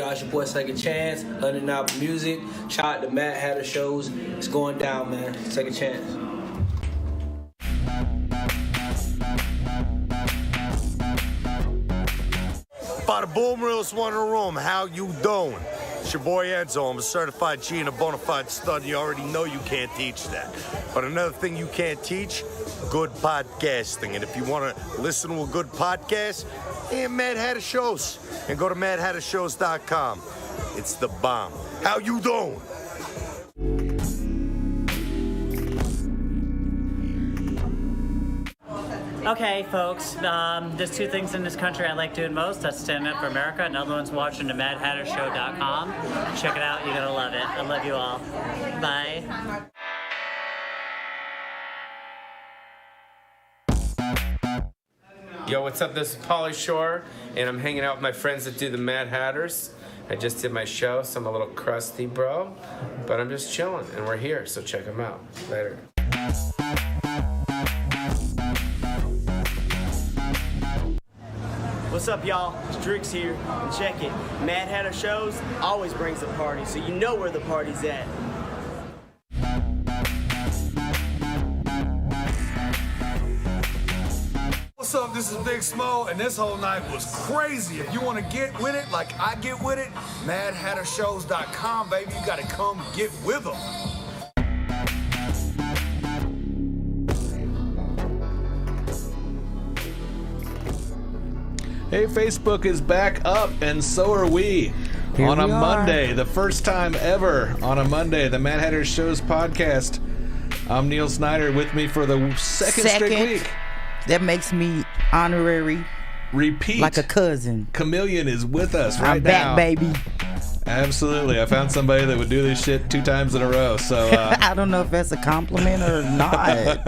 y'all? It's your boy Second Chance, Undeniable Music. Shout out to Mad Hatter Shows. It's going down, man. Second Chance. Bada boom, realest one in the room. How you doing? It's your boy Enzo. I'm a certified G and a bona fide stud. You already know you can't teach that. But another thing you can't teach, good podcasting. And if you want to listen to a good podcast, Mad Hatter Shows. And go to madhattershows.com. It's the bomb. How you doing? Okay, folks, there's two things in this country I like doing most. That's standing up for America. Another one's watching the madhattershow.com. Check it out. You're going to love it. I love you all. Bye. Yo, what's up? This is Pauly Shore, and I'm hanging out with my friends that do the Mad Hatters. I just did my show, so I'm a little crusty, bro. But I'm just chilling, and we're here, so check them out. Later. What's up, y'all? It's Drix here, and check it. Mad Hatter Shows always brings a party, so you know where the party's at. What's up? This is Big Smo, and this whole night was crazy. If you want to get with it like I get with it, madhattershows.com, baby. You got to come get with them. Hey, Facebook is back up, and so are we. On a Monday, the first time ever on a Monday, the Mad Hatter Shows podcast. I'm Neil Snyder, with me for the second straight week. That makes me honorary. Repeat. Like a cousin. Chameleon is with us right I'm now. back, baby. Absolutely. I found somebody that would do this shit 2 times in a row. So I don't know if that's a compliment or not.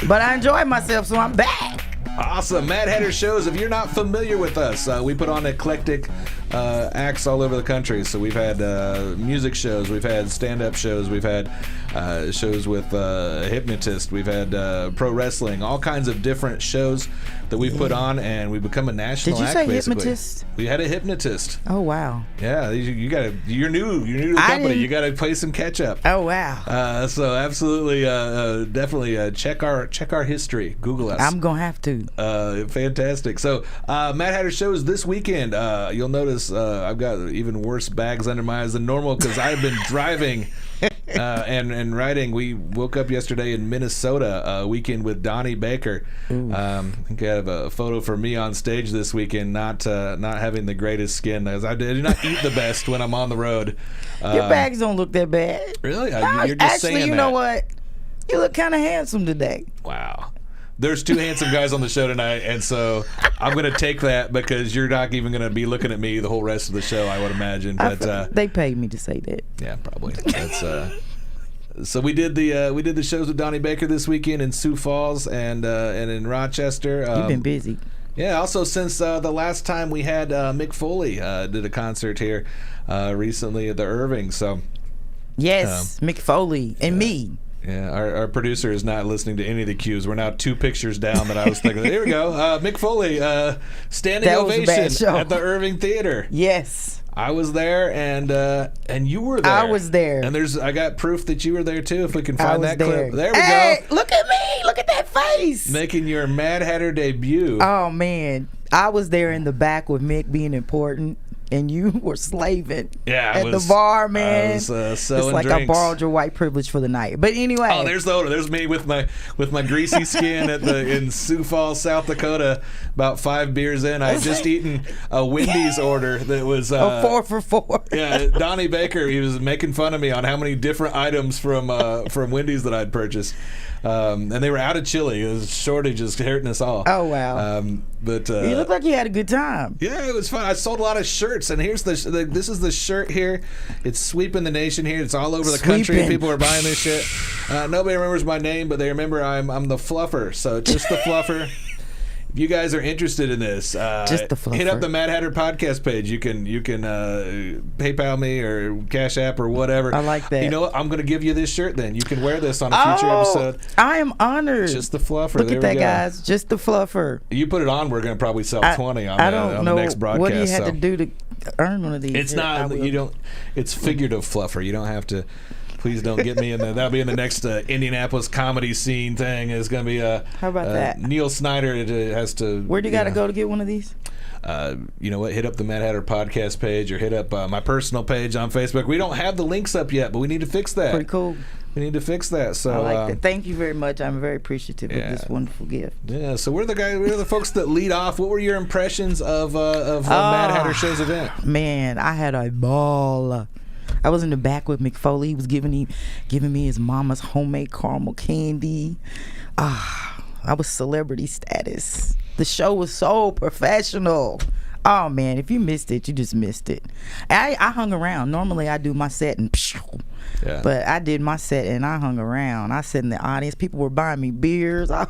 But I enjoyed myself, so I'm back. Awesome. Mad Hatter Shows. If you're not familiar with us, we put on eclectic acts all over the country. So we've had music shows, we've had stand-up shows, we've had shows with a hypnotist, we've had pro wrestling, all kinds of different shows that we put on, and we become a national act. Did you say basically. Hypnotist? We had a hypnotist. Oh wow. Yeah, you got to. You're new to the company. You got to play some catch up. Oh wow. So absolutely, definitely check our history. Google us. I'm gonna have to. Fantastic. So Mad Hatter Shows this weekend. You'll notice I've got even worse bags under my eyes than normal because I've been driving. And writing. We woke up yesterday in Minnesota, weekend with Donnie Baker. I think I have a photo for me on stage this weekend, not having the greatest skin. As I do not eat the best when I'm on the road. Your bags don't look that bad. Really? No, You're just actually, saying you know what? You look kind of handsome today. Wow. There's 2 handsome guys on the show tonight, and so I'm going to take that because you're not even going to be looking at me the whole rest of the show, I would imagine. But they paid me to say that. Yeah, probably. That's so we did the shows with Donnie Baker this weekend in Sioux Falls and in Rochester. You've been busy. Yeah. Also, since the last time we had Mick Foley did a concert here recently at the Irving. So yes, Mick Foley and me. Yeah, our producer is not listening to any of the cues. We're now 2 pictures down that I was thinking, here we go. Mick Foley, standing ovation at the Irving Theater. Yes. I was there, and you were there. I was there. And I got proof that you were there, too, if we can find that clip. There we go. Go. Look at me. Look at that face. Making your Mad Hatter debut. Oh, man. I was there in the back with Mick being important. And you were slaving at the bar, man. I was, it's like drinks. I borrowed your white privilege for the night. But anyway, there's me with my greasy skin in Sioux Falls, South Dakota. About 5 beers in, I had just eaten a Wendy's order that was a 4 for $4. Yeah, Donnie Baker. He was making fun of me on how many different items from Wendy's that I'd purchased. And they were out of chili. The shortage is hurting us all. Oh wow! But you look like you had a good time. Yeah, it was fun. I sold a lot of shirts, and here's this is the shirt here. It's sweeping the nation here. It's all over the country. People are buying this shit. Nobody remembers my name, but they remember I'm the Fluffer. So just the Fluffer. If you guys are interested in this, just the fluffer. Hit up the Mad Hatter podcast page. You can PayPal me or Cash App or whatever. I like that. You know what? I'm going to give you this shirt then. You can wear this on a future episode. I am honored. Just the Fluffer. Look at that, guys. Just the Fluffer. You put it on, we're going to probably sell 20 on the next broadcast. What do you have to do to earn one of these. It's not. You don't. It's figurative fluffer. You don't have to. Please don't get me in the. That'll be in the next Indianapolis comedy scene thing. It's gonna be How about that? Neil Snyder has to. Where do you got to go to get one of these? You know what? Hit up the Mad Hatter podcast page or hit up my personal page on Facebook. We don't have the links up yet, but we need to fix that. Pretty cool. We need to fix that. So I like that. Thank you very much. I'm very appreciative of this wonderful gift. Yeah. So we're the folks that lead off. What were your impressions of Mad Hatter Show's event? Man, I had a ball. I was in the back with McFoley. He was giving me his mama's homemade caramel candy. I was celebrity status. The show was so professional. Oh man, if you missed it, you just missed it. I hung around. Normally I do my set and but I did my set and I hung around. I sat in the audience. People were buying me beers. I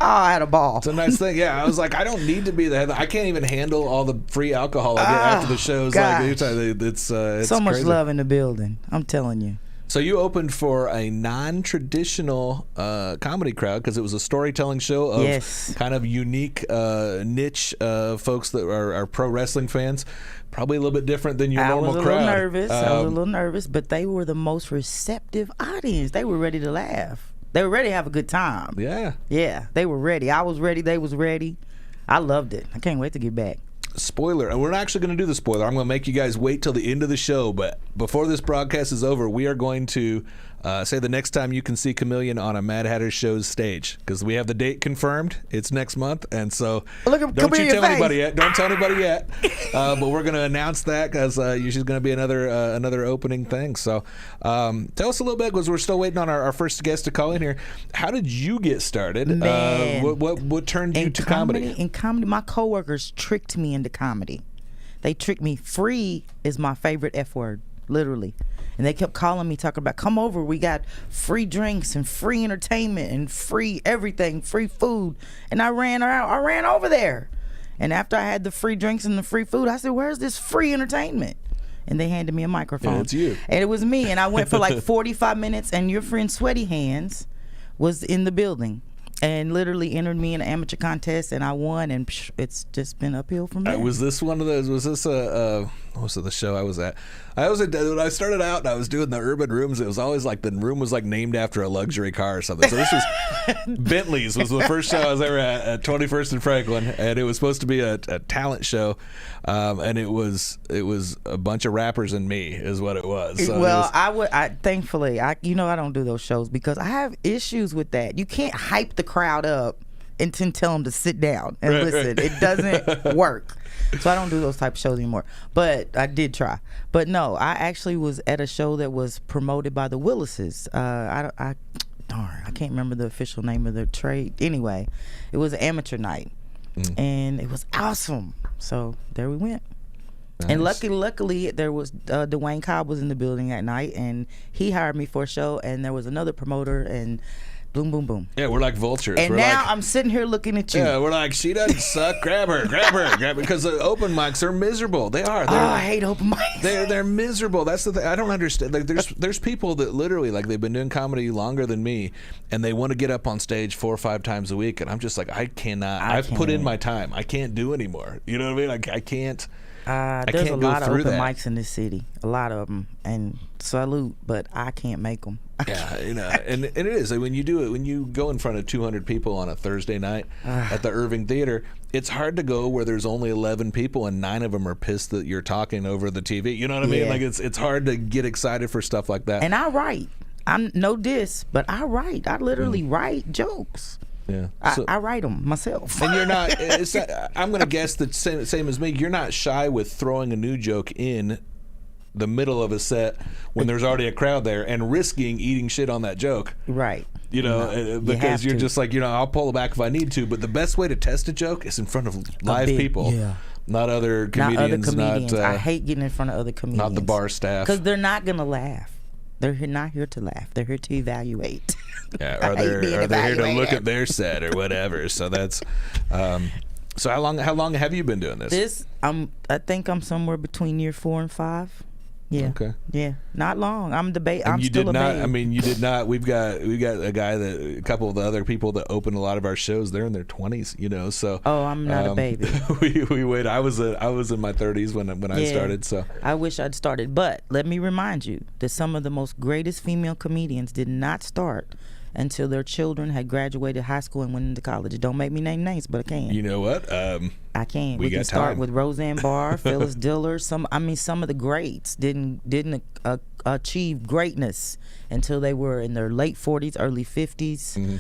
had a ball. It's a nice thing. Yeah, I was like, I don't need to be the head. I can't even handle all the free alcohol I get after the shows. Gosh. Like it's so much crazy. love in the building. I'm telling you. So you opened for a non-traditional comedy crowd because it was a storytelling show of kind of unique niche folks that are pro wrestling fans. Probably a little bit different than your normal crowd. I was a little nervous, but they were the most receptive audience. They were ready to laugh. They were ready to have a good time. Yeah. Yeah, they were ready. I was ready. They was ready. I loved it. I can't wait to get back. Spoiler, and we're not actually going to do the spoiler. I'm going to make you guys wait till the end of the show, but before this broadcast is over, we are going to say the next time you can see Chameleon on a Mad Hatter Show's stage, because we have the date confirmed. It's next month, and so don't you tell anybody yet. Don't tell anybody yet. But we're going to announce that because she's going to be another opening thing. So tell us a little bit, because we're still waiting on our first guest to call in here. How did you get started? Man, what turned you to comedy? In comedy, my coworkers tricked me into comedy. They tricked me. Free is my favorite F word, literally. And they kept calling me, talking about, come over, we got free drinks and free entertainment and free everything, free food. And I ran over there. And after I had the free drinks and the free food, I said, where's this free entertainment? And they handed me a microphone. Yeah, it's you. And it was me. And I went for like 45 minutes, and your friend Sweaty Hands was in the building and literally entered me in an amateur contest, and I won, and it's just been uphill from there. Was this one of those? Was this what was the show I was at? When I started out and I was doing the urban rooms, it was always like the room was like named after a luxury car or something. So this was Bentley's was the first show I was ever at 21st and Franklin, and it was supposed to be a talent show, and it was a bunch of rappers and me is what it was. So well, thankfully I don't do those shows because I have issues with that. You can't hype the crowd up and then tell them to sit down and listen. It doesn't work. So I don't do those type of shows anymore. But I did try. But no, I actually was at a show that was promoted by the Willises. I can't remember the official name of the trade. Anyway, it was an amateur night, and it was awesome. So there we went. Nice. And luckily, there was Dwayne Cobb was in the building that night, and he hired me for a show. And there was another promoter, and boom, boom, boom. Yeah, we're like vultures. And now I'm sitting here looking at you. Yeah, we're like, she doesn't suck. Grab her. Because the open mics are miserable. They are. I hate open mics. They're miserable. That's the thing. I don't understand. Like, there's people that literally, like, they've been doing comedy longer than me, and they want to get up on stage 4 or 5 times a week, and I'm just like, I cannot. I've put in my time. I can't do anymore. You know what I mean? Like, I can't. There's a lot of open mics in this city, a lot of them, and salute, but I can't make them. Yeah, and it is. Like, when you do it, when you go in front of 200 people on a Thursday night at the Irving Theater, it's hard to go where there's only 11 people and 9 of them are pissed that you're talking over the TV. You know what I mean? Like, it's hard to get excited for stuff like that. And I write. I'm no diss, but I write. I literally write jokes. Yeah, I write them myself. And you're not. I'm going to guess that same as me. You're not shy with throwing a new joke in the middle of a set when there's already a crowd there and risking eating shit on that joke. Right. Because you're just like, I'll pull it back if I need to. But the best way to test a joke is in front of live people. Yeah. Not other comedians. I hate getting in front of other comedians. Not the bar staff. Because they're not going to laugh. They're not here to laugh. They're here to evaluate. Yeah, or they're here to look at their set or whatever. So that's. So how long have you been doing this? I think I'm somewhere between year 4 and 5. Yeah. Okay. Yeah. Not long. I'm And I'm you still did a not. babe. I mean, you did not. We've got a couple of the other people that open a lot of our shows. They're in their 20s, you know. So. Oh, I'm not a baby. we wait. I was in my 30s when I started. So. I wish I'd started, but let me remind you that some of the most greatest female comedians did not start until their children had graduated high school and went into college. Don't make me name names, but I can. You know what? I can. We can got start time. with Roseanne Barr, Phyllis Diller. Some of the greats didn't achieve greatness until they were in their late 40s, early 50s.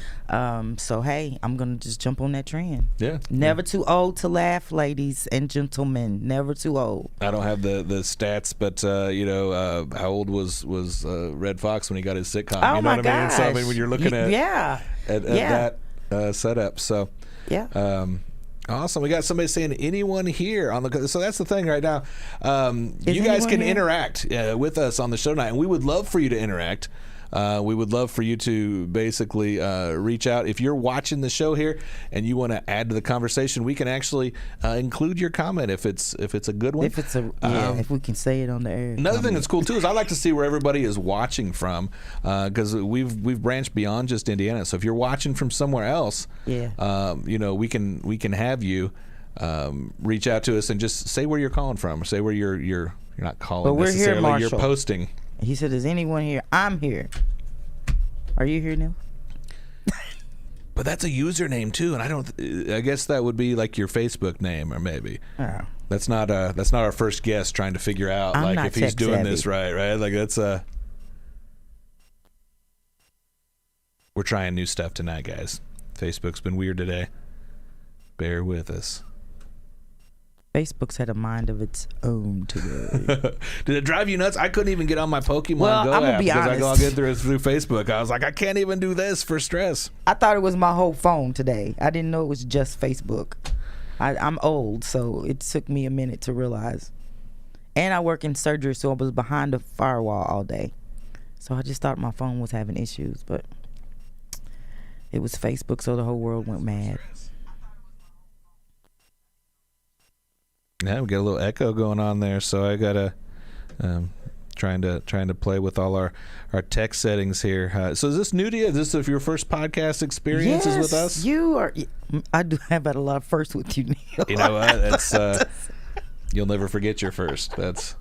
So hey, I'm gonna just jump on that trend. Yeah. Never too old to laugh, ladies and gentlemen. Never too old. I don't have the stats, but how old was Red Fox when he got his sitcom? Oh You know my what I mean? gosh. So I mean, when you're looking at yeah. that setup, so Yeah. awesome. We got somebody saying anyone here on the. So that's the thing right now. You guys anyone can here? interact with us on the show tonight, and we would love for you to interact. We would love for you to basically reach out. If you're watching the show here and you want to add to the conversation, we can actually include your comment if it's a good one. If it's if we can say it on the air. Another thing that's cool too is I like to see where everybody is watching from, because we've branched beyond just Indiana. So if you're watching from somewhere else, we can have you reach out to us and just say where you're calling from, or say where you're not calling But we're here, necessarily, Marshall. you're posting. He said, "Is anyone here?" I'm here. Are you here, Neil? But that's a username too, and I guess that would be like your Facebook name, or maybe. Oh. That's not our first guest trying to figure out I'm like not if he's tech doing savvy. this right? Like that's we're trying new stuff tonight, guys. Facebook's been weird today. Bear with us. Facebook's had a mind of its own today. Did it drive you nuts? I couldn't even get on my Pokemon Well, Go I'm gonna app be because I honest. logged in through Facebook. I was like, I can't even do this for stress. I thought it was my whole phone today. I didn't know it was just Facebook. I'm old, so it took me a minute to realize. And I work in surgery, so I was behind a firewall all day. So I just thought my phone was having issues, but it was Facebook, so the whole world went mad. Yeah, we got a little echo going on there, so I gotta trying to play with all our tech settings here. So is this new to you? Is this your first podcast experiences with us? You are. I do have had a lot of firsts with you, Neil. You know what? That's you'll never forget your first. That's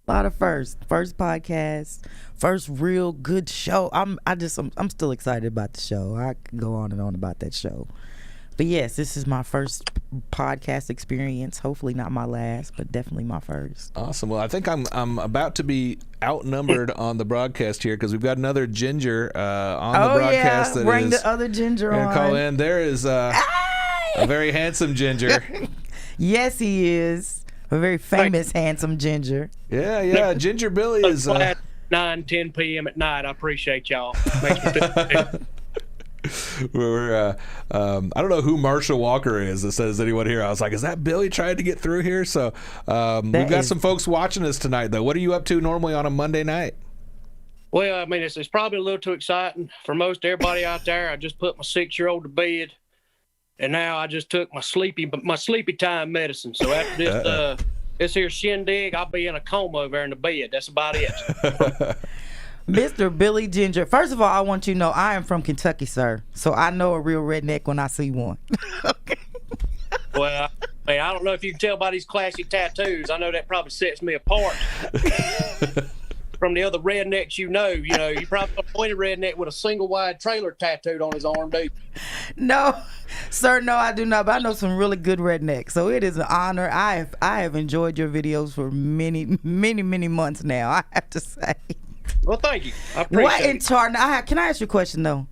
a lot of first podcast, first real good show. I'm still excited about the show. I can go on and on about that show. But yes, this is my first podcast experience. Hopefully not my last, but definitely my first. awesome. Well, I think I'm about to be outnumbered on the broadcast here because we've got another ginger on the broadcast. Yeah, bring the other ginger on. Call in. There is a very handsome ginger. Yes, he is a very famous, handsome ginger. Yeah. Ginger Billy is 9-10 p.m. at night. I appreciate y'all. Makes me feel we're I don't know who Marshall Walker is that says anyone here. I was like, is that Billy trying to get through here? So we've got some folks watching us tonight though. What are you up to normally on a Monday night? Well, I mean, it's probably a little too exciting for most everybody out there. I just put my 6-year-old to bed, and now I just took my sleepy time medicine. So after this here shindig, I'll be in a coma over there in the bed. That's about it. Mr. Billy Ginger. First of all, I want you to know I am from Kentucky, sir. So I know a real redneck when I see one. Okay. Well, I mean, I don't know if you can tell by these classy tattoos. I know that probably sets me apart from the other rednecks you know. You know, you probably don't know any redneck with a single wide trailer tattooed on his arm, do you? No, sir, no, I do not. But I know some really good rednecks. So it is an honor. I have enjoyed your videos for many, many, many months now, I have to say. Well, thank you. I appreciate it. Can I ask you a question, though?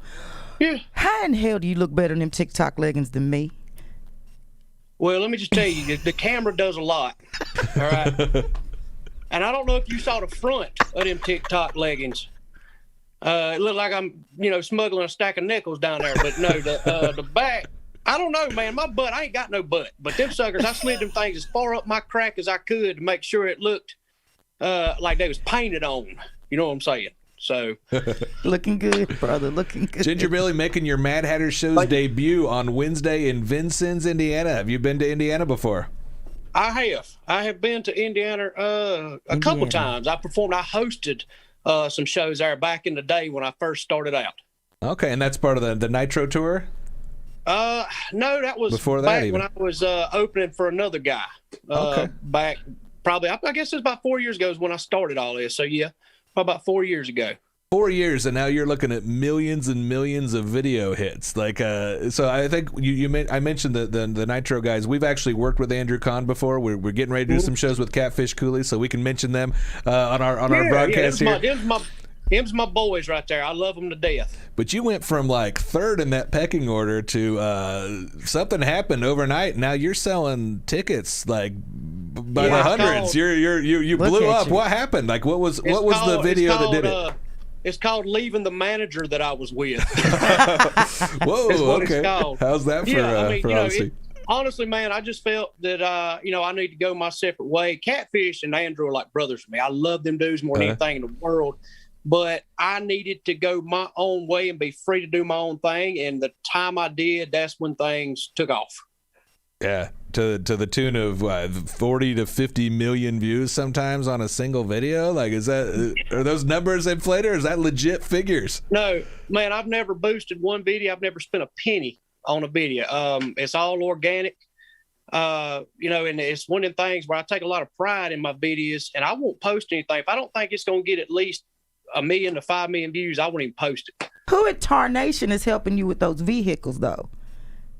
Yeah. How in hell do you look better in them TikTok leggings than me? Well, let me just tell you, the camera does a lot. All right. And I don't know if you saw the front of them TikTok leggings. It looked like I'm, smuggling a stack of nickels down there. But no, the back, I don't know, man. My butt, I ain't got no butt. But them suckers, I slid them things as far up my crack as I could to make sure it looked like they was painted on. You know what I'm saying? So looking good, brother. Looking good. Ginger Billy making your Mad Hatter Show's debut on Wednesday in Vincennes, Indiana. Have you been to Indiana before? I have been to Indiana a couple times. I hosted some shows there back in the day when I first started out. Okay, and that's part of the Nitro tour? No, that was before that back even. when I was opening for another guy. Okay. Back probably, I guess it was about 4 years ago is when I started all this. So yeah, probably about 4 years ago. 4 years, and now you're looking at millions and millions of video hits. Like, so I think I mentioned the Nitro guys. We've actually worked with Andrew Kahn before. We're getting ready to do some shows with Catfish Cooley, so we can mention them on our broadcast here. Him's my boys right there. I love them to death. But you went from like third in that pecking order to something happened overnight. Now you're selling tickets like by the hundreds. You blew up. What happened? Like what was the video that did it? It's called Leaving the Manager That I Was With. Whoa, okay. How's that for honesty? Honestly, man, I just felt that, I need to go my separate way. Catfish and Andrew are like brothers to me. I love them dudes more than anything in the world. But I needed to go my own way and be free to do my own thing. And the time I did, that's when things took off. Yeah, to the tune of 40 to 50 million views sometimes on a single video. Like, are those numbers inflated, or is that legit figures? No, man, I've never boosted one video. I've never spent a penny on a video. It's all organic. And it's one of the things where I take a lot of pride in my videos, and I won't post anything if I don't think it's going to get at least 1 million to 5 million views. I won't even post it. Who at Tarnation is helping you with those vehicles, though?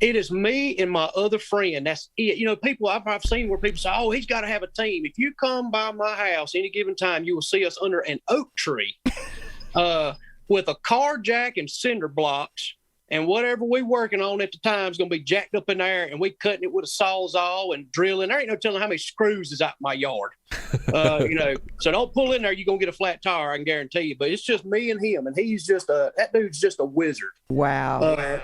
It is me and my other friend. That's it. People I've seen where people say, "Oh, he's got to have a team." If you come by my house any given time, you will see us under an oak tree with a car jack and cinder blocks. And whatever we're working on at the time is going to be jacked up in there, and we cutting it with a sawzall and drilling. There ain't no telling how many screws is out in my yard. So don't pull in there. You're going to get a flat tire, I can guarantee you. But it's just me and him, and he's that dude's just a wizard. Wow. I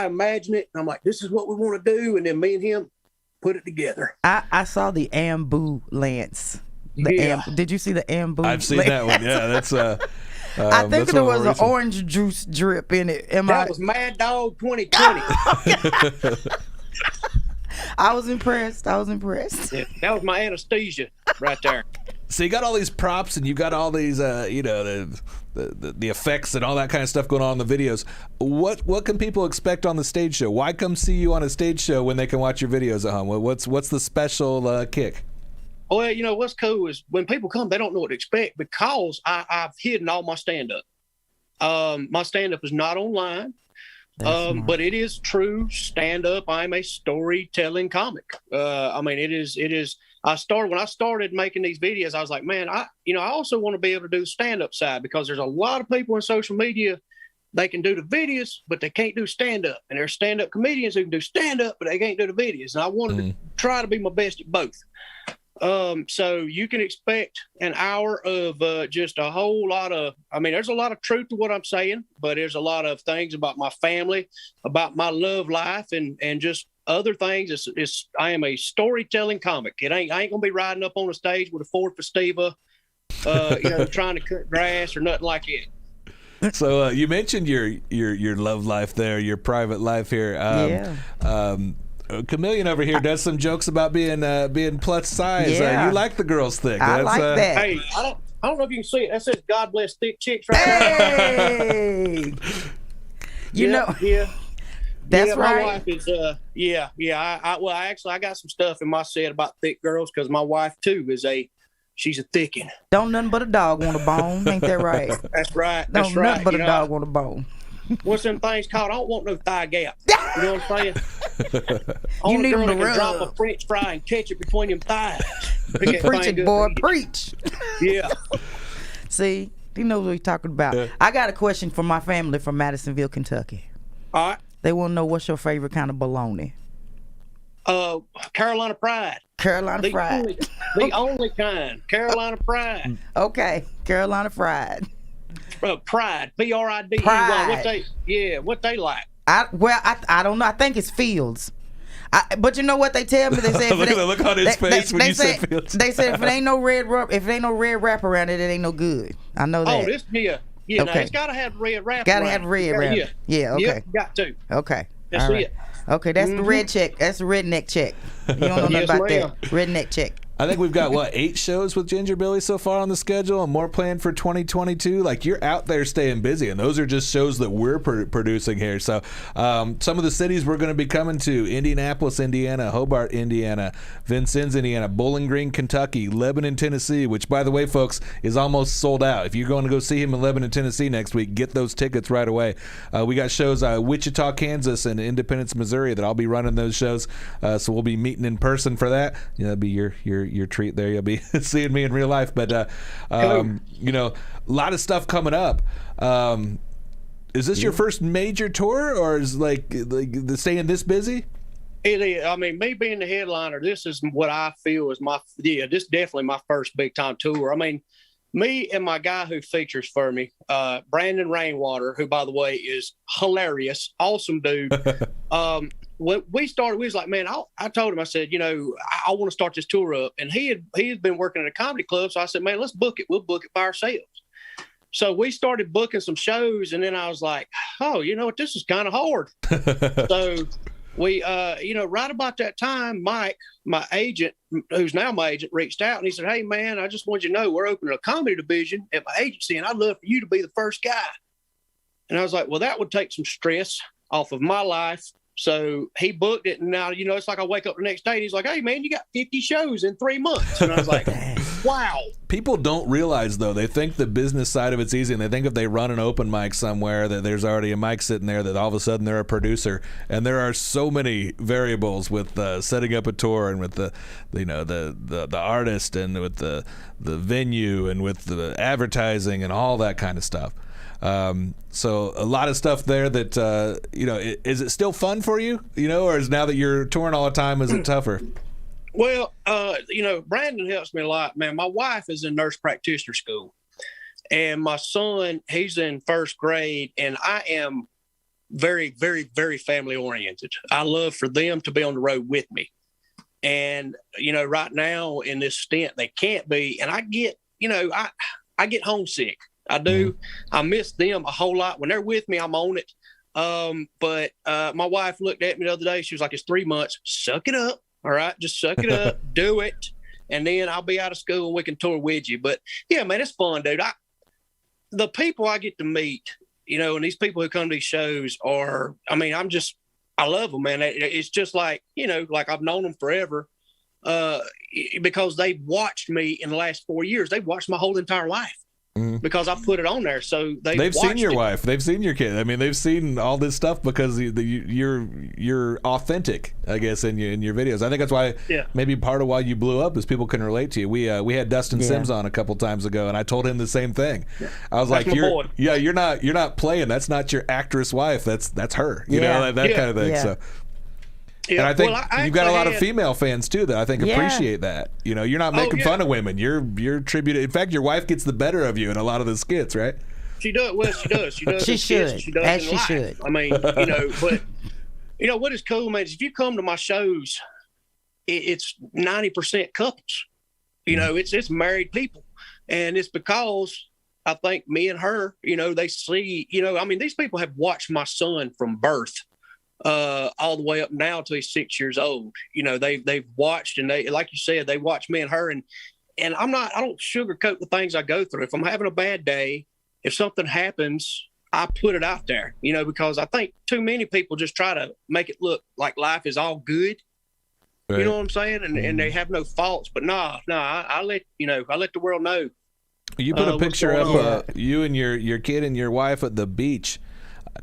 imagine it, and I'm like, this is what we want to do, and then me and him put it together. I saw the ambulance. Did you see the ambulance? I've seen that one. Yeah, that's I think there was an orange juice drip in it. That was Mad Dog 2020. I was impressed. Yeah, that was my anesthesia right there. So you got all these props, and you got all these, the effects and all that kind of stuff going on in the videos. What can people expect on the stage show? Why come see you on a stage show when they can watch your videos at home? What's the special kick? Well, what's cool is when people come, they don't know what to expect because I've hidden all my stand-up. My stand-up is not online, but it is true stand-up. I'm a storytelling comic. It is. When I started making these videos, I was like, man, I also want to be able to do the stand-up side because there's a lot of people in social media. They can do the videos, but they can't do stand-up. And there's stand-up comedians who can do stand-up, but they can't do the videos. And I wanted to try to be my best at both. So you can expect an hour of just a whole lot of, there's a lot of truth to what I'm saying, but there's a lot of things about my family, about my love life, and just other things. I am a storytelling comic. I ain't going to be riding up on a stage with a Ford Festiva, trying to cut grass or nothing like it. So you mentioned your love life there, your private life here. Chameleon over here does some jokes about being plus size. You like the girls thick. I like that. Hey, I don't know if you can see it. That says "God bless thick chicks" right there. Hey, that's right. My wife is I got some stuff in my set about thick girls because my wife too she's a thickin'. Don't nothing but a dog want a bone. Ain't that right? That's right. Don't nothing but a dog want a bone. What's them things called? I don't want no thigh gap. You know what I'm saying? You need girl them to that can rub. drop a French fry and catch it between them thighs. Preach it, boy. Preach. Yeah. See, he knows what he's talking about. Yeah. I got a question for my family from Madisonville, Kentucky. All right. They want to know what's your favorite kind of bologna. Carolina Pride. Carolina Fried. The only kind. Carolina Pride. Okay. Carolina Fried. Pride. P-R-I-D-E. Pride. What they like. I don't know. I think it's Fields. But you know what they tell me? They say look at the look on his face when you said Fields. They said if it ain't no red wrap around it, it ain't no good. I know that. Okay. Now it's gotta have red wrap. Gotta have red wrap. Yeah. Okay. Yep, got to. Okay. That's all right. it. Okay, that's the red check. That's the redneck check. You don't know nothing Yes, about ma'am. that. Redneck check. I think we've got 8 shows with Ginger Billy so far on the schedule, and more planned for 2022. Like, you're out there staying busy, and those are just shows that we're producing here. So some of the cities we're going to be coming to: Indianapolis, Indiana; Hobart, Indiana; Vincennes, Indiana; Bowling Green, Kentucky; Lebanon, Tennessee, which, by the way, folks, is almost sold out. If you're going to go see him in Lebanon, Tennessee next week, get those tickets right away. We got shows Wichita, Kansas, and Independence, Missouri, that I'll be running those shows. So we'll be meeting in person for that. That'll be your treat there. You'll be seeing me in real life. But a lot of stuff coming up. Is this your first major tour, or is like staying this busy? It is. I mean, me being the headliner, this is what I feel is this is definitely my first big time tour. I mean, me and my guy who features for me, Brandon Rainwater, who, by the way, is hilarious, awesome dude. When we started, we was like, man, I told him, I said, I want to start this tour up. And he had been working at a comedy club. So I said, man, let's book it. We'll book it by ourselves. So we started booking some shows. And then I was like, oh, you know what? This is kind of hard. So we, right about that time, Mike, my agent, who's now my agent, reached out and he said, hey, man, I just want you to know we're opening a comedy division at my agency, and I'd love for you to be the first guy. And I was like, well, that would take some stress off of my life. So he booked it, and now, it's like I wake up the next day and he's like, hey, man, you got 50 shows in 3 months. And I was like, wow. People don't realize, though, they think the business side of it's easy, and they think if they run an open mic somewhere that there's already a mic sitting there, that all of a sudden they're a producer. And there are so many variables with setting up a tour, and with the artist, and with the venue, and with the advertising and all that kind of stuff. So a lot of stuff there that, is it still fun for you, or is, now that you're touring all the time, is it tougher? Well, Brandon helps me a lot, man. My wife is in nurse practitioner school, and my son, he's in first grade, and I am very, very, very family oriented. I love for them to be on the road with me. And, right now in this stint, they can't be, and I get, I get homesick. I do. I miss them a whole lot. When they're with me, I'm on it. But my wife looked at me the other day. She was like, it's 3 months. Suck it up. All right. Just suck it up. Do it. And then I'll be out of school and we can tour with you. But yeah, man, it's fun, dude. The people I get to meet, and these people who come to these shows are, I love them, man. It's just like, like I've known them forever. Because they've watched me in the last 4 years. They've watched my whole entire life. Because I put it on there, so they've seen your wife, they've seen your kid. I mean, they've seen all this stuff because you're authentic, I guess, in your videos. I think that's why maybe part of why you blew up is people can relate to you. We had Dustin Sims on a couple times ago, and I told him the same thing. I was like, you're not playing. That's not your actress wife. That's her. You know, that kind of thing. So. Yeah, and I think you've got a lot of female fans too that I think appreciate that. You're not making fun of women. You're tributed. In fact, your wife gets the better of you in a lot of the skits, right? She does. Well, she does. She does. She should. She does. As she should. I mean, but what is cool, man, is if you come to my shows, it's 90% couples. It's married people, and it's because I think me and her, they see, these people have watched my son from birth. All the way up now till he's 6 years old. They've watched, and they, like you said, they watch me and her, and I don't sugarcoat the things I go through. If I'm having a bad day, if something happens, I put it out there, because I think too many people just try to make it look like life is all good. Right. You know what I'm saying? And they have no faults, but I let the world know. You put a picture up, you and your kid and your wife at the beach.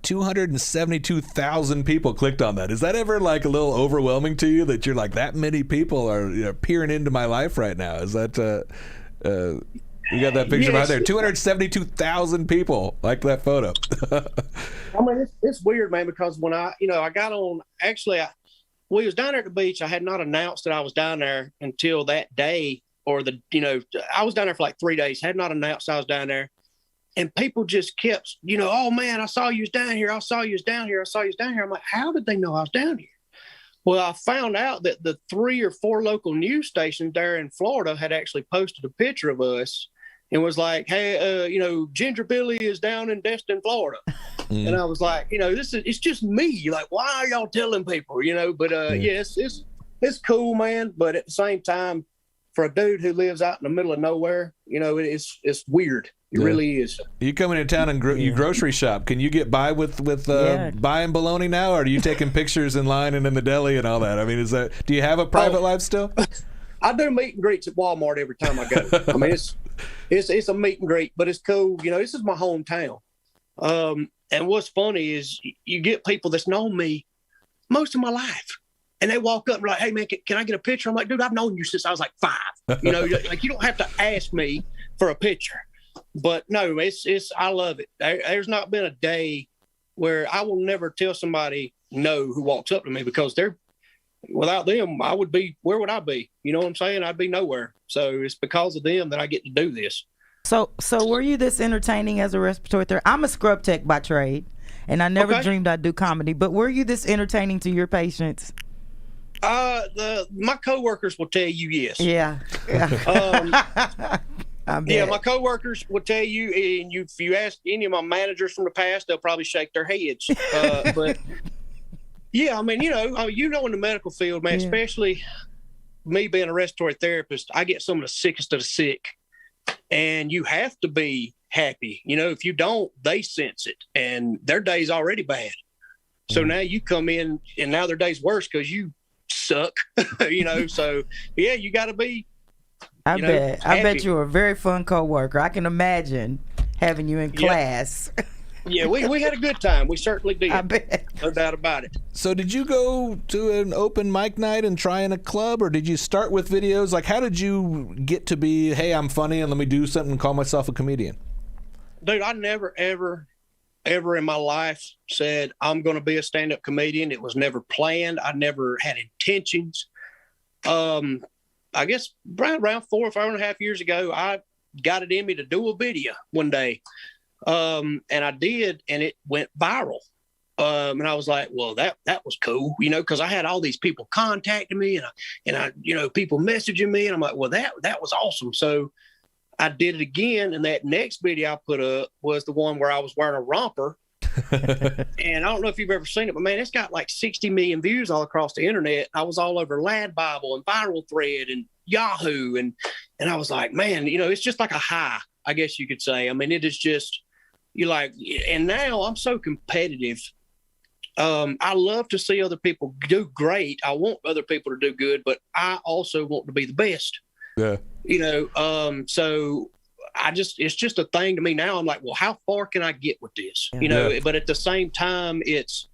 272,000 people clicked on that. Is that ever like a little overwhelming to you that you're like, that many people are peering into my life right now? Is that you got that picture right there? 272,000 people like that photo. It's weird, man, because when I got on, actually, we was down there at the beach. I had not announced that I was down there until that day, or I was down there for like 3 days. Had not announced I was down there. And people just kept, oh, man, I saw you was down here. I saw you was down here. I saw you was down here. I'm like, how did they know I was down here? Well, I found out that the 3 or 4 local news stations there in Florida had actually posted a picture of us and was like, hey, Ginger Billy is down in Destin, Florida. And I was like, it's just me. Like, why are y'all telling people, But it's cool, man. But at the same time, for a dude who lives out in the middle of nowhere, it's weird. It really is. You come into town and you grocery shop. Can you get by with buying bologna now, or are you taking pictures in line and in the deli and all that? I mean, do you have a private life still? I do meet and greets at Walmart every time I go. I mean, it's a meet and greet, but it's cool. This is my hometown. And what's funny is you get people that's known me most of my life. And they walk up and like, hey, man, can I get a picture? I'm like, dude, I've known you since I was like 5. Like you don't have to ask me for a picture. But no, I love it. There's not been a day where I will never tell somebody no who walks up to me, because without them, where would I be? You know what I'm saying? I'd be nowhere. So it's because of them that I get to do this. So were you this entertaining as a respiratory therapist? I'm a scrub tech by trade, and I never dreamed I'd do comedy. But were you this entertaining to your patients? My coworkers will tell you yes. Yeah. My coworkers will tell you, and if you ask any of my managers from the past, they'll probably shake their heads. But yeah, I mean, in the medical field, man, especially me being a respiratory therapist, I get some of the sickest of the sick, and you have to be happy. If you don't, they sense it, and their day's already bad. So now you come in, and now their day's worse because you suck. So yeah, you got to be. I bet you're a very fun coworker. I can imagine having you in class. Yeah, we had a good time. We certainly did. I bet. No doubt about it. So did you go to an open mic night and try in a club, or did you start with videos? Like, how did you get to be, hey, I'm funny and let me do something and call myself a comedian? Dude, I never, ever in my life said I'm going to be a stand-up comedian. It was never planned. I never had intentions. I guess around 4 or 4.5 years ago, I got it in me to do a video one day. And I did, and it went viral. And I was like, well, that was cool, because I had all these people contacting me and I people messaging me, and I'm like, well, that was awesome. So I did it again. And that next video I put up was the one where I was wearing a romper. And I don't know if you've ever seen it, but man, it's got like 60 million views all across the internet. I was all over Lad Bible and Viral Thread and Yahoo. And I was like, man, it's just like a high, I guess you could say. I mean, it is just, and now I'm so competitive. I love to see other people do great. I want other people to do good, but I also want to be the best. Yeah. So it's just a thing to me now. I'm like, well, how far can I get with this? But at the same time, it's,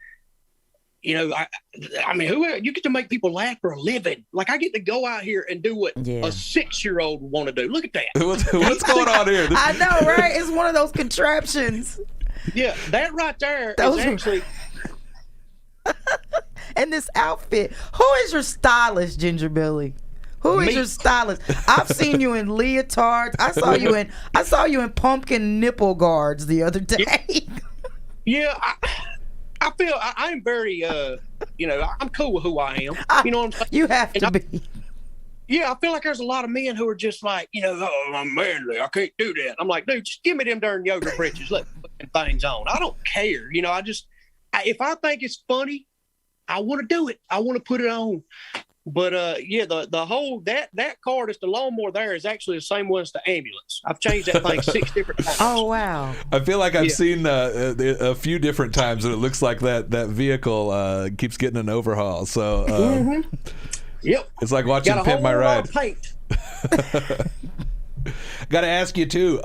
I mean, you get to make people laugh for a living. Like, I get to go out here and do what a 6-year-old would want to do. Look at that. What's going on here? I know, right? It's one of those contraptions. Yeah, that right there is actually. And this outfit. Who is your stylist, Ginger Billy? Who is your stylist? I've seen you in leotards. I saw you in pumpkin nipple guards the other day. Yeah, I feel I'm very I'm cool with who I am. You know what I'm saying? You have to be. Yeah, I feel like there's a lot of men who are just like, oh, I'm manly, I can't do that. I'm like, dude, just give me them darn yoga britches, let the things on. I don't care. If I think it's funny, I want to do it. I want to put it on. But the whole that car that's the lawnmower there is actually the same one as the ambulance. I've changed that thing 6 different times. Oh wow! I feel like I've seen a few different times, and it looks like that vehicle keeps getting an overhaul. So yep, it's like watching Pimp My Ride. Got to ask you too,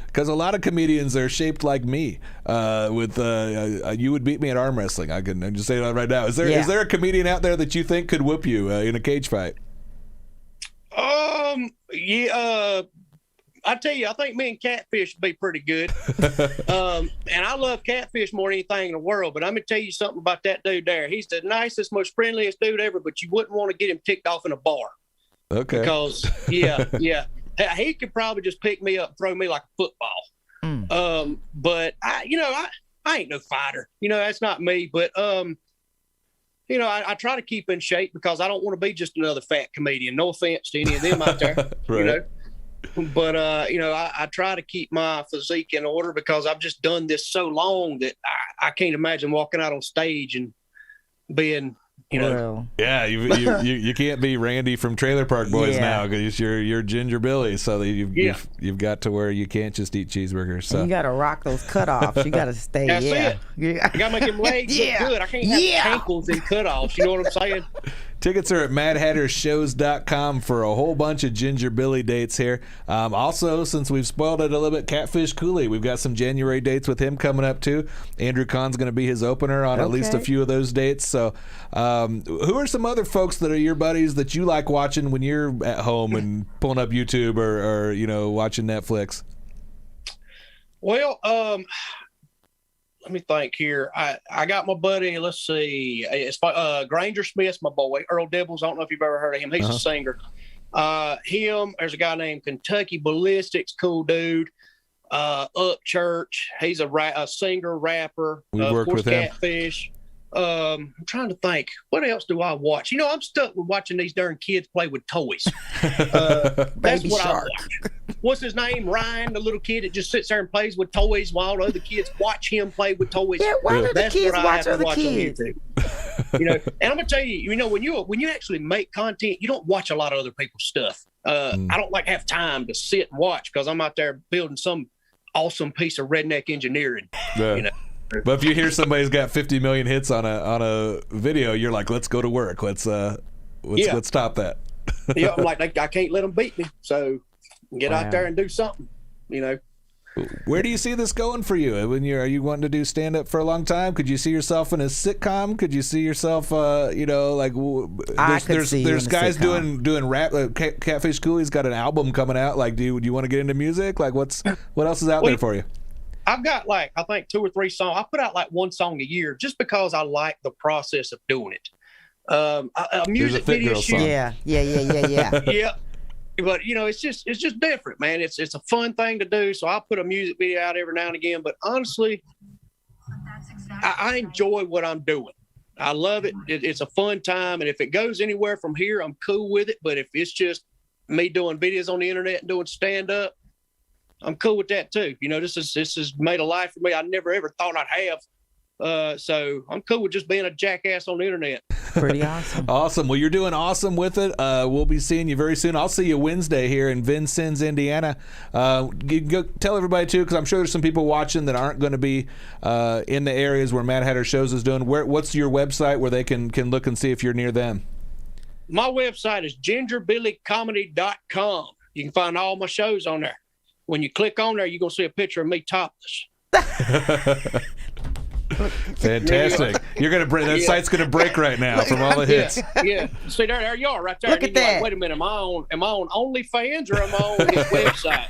because a lot of comedians are shaped like me. You would beat me at arm wrestling. I can just say that right now. Is there a comedian out there that you think could whoop you in a cage fight? I tell you, I think me and Catfish would be pretty good. And I love Catfish more than anything in the world. But I'm gonna tell you something about that dude there. He's the nicest, most friendliest dude ever. But you wouldn't want to get him ticked off in a bar. Okay. Because he could probably just pick me up and throw me like a football. But I ain't no fighter. That's not me. But I try to keep in shape because I don't want to be just another fat comedian. No offense to any of them out there. Right. But I try to keep my physique in order because I've just done this so long that I can't imagine walking out on stage and being, Well, Yeah, you can't be Randy from Trailer Park Boys Yeah. now because you're Ginger Billy. So you've got to where you can't just eat cheeseburgers. So you got to rock those cutoffs. You got to stay. That's yeah. it. I gotta make them legs Yeah. look good. I can't have ankles and cutoffs. You know what I'm saying? Tickets are at madhattershows.com for a whole bunch of Ginger Billy dates here. Also, since we've spoiled it a little bit, Catfish Cooley, we've got some January dates with him coming up too. Andrew Kahn's going to be his opener on at least a few of those dates. So who are some other folks that are your buddies that you like watching when you're at home and pulling up YouTube or watching Netflix? Well, let me think here. I got my buddy. Let's see. It's Granger Smith's my boy. Earl Dibbles. I don't know if you've ever heard of him. He's a singer. There's a guy named Kentucky Ballistics. Cool dude. Upchurch. He's a singer, rapper. We worked with him. Catfish. I'm trying to think. What else do I watch? I'm stuck with watching these darn kids play with toys. That's Baby what Shark. I watch. What's his name? Ryan, the little kid that just sits there and plays with toys while the other kids watch him play with toys. Yeah, why do the That's kids what I watch have to other watch kids? on YouTube. And I'm gonna tell you, when you actually make content, you don't watch a lot of other people's stuff. I don't have time to sit and watch because I'm out there building some awesome piece of redneck engineering. Yeah. But if you hear somebody's got 50 million hits on a video, you're like, let's go to work. Let's stop that. Yeah, I'm like, I can't let them beat me. So get out there and do something. Where do you see this going for you? Are you wanting to do stand up for a long time? Could you see yourself in a sitcom? Could you see yourself, there's guys doing rap. Catfish Cooley's got an album coming out. Like, do you want to get into music? Like, what else is out there for you? I've got I think 2 or 3 songs. I put out one song a year just because I like the process of doing it. A music video shoot. Yeah. Yeah. But it's just different, man. It's a fun thing to do. So I'll put a music video out every now and again. But honestly, I enjoy what I'm doing. I love it. It's a fun time. And if it goes anywhere from here, I'm cool with it. But if it's just me doing videos on the internet and doing stand up, I'm cool with that too. This has made a life for me I never ever thought I'd have. So I'm cool with just being a jackass on the internet. Pretty awesome. Awesome. Well, you're doing awesome with it. We'll be seeing you very soon. I'll see you Wednesday here in Vincennes, Indiana. Go tell everybody too, because I'm sure there's some people watching that aren't going to be in the areas where Mad Hatter Shows is doing. What's your website where they can look and see if you're near them? My website is gingerbillycomedy.com. You can find all my shows on there. When you click on there, you're going to see a picture of me topless. Fantastic. You're going to break that site's going to break right now from all the hits. Yeah. See, there you are right there. Look at that. Like, wait a minute. Am I on OnlyFans or am I on this website?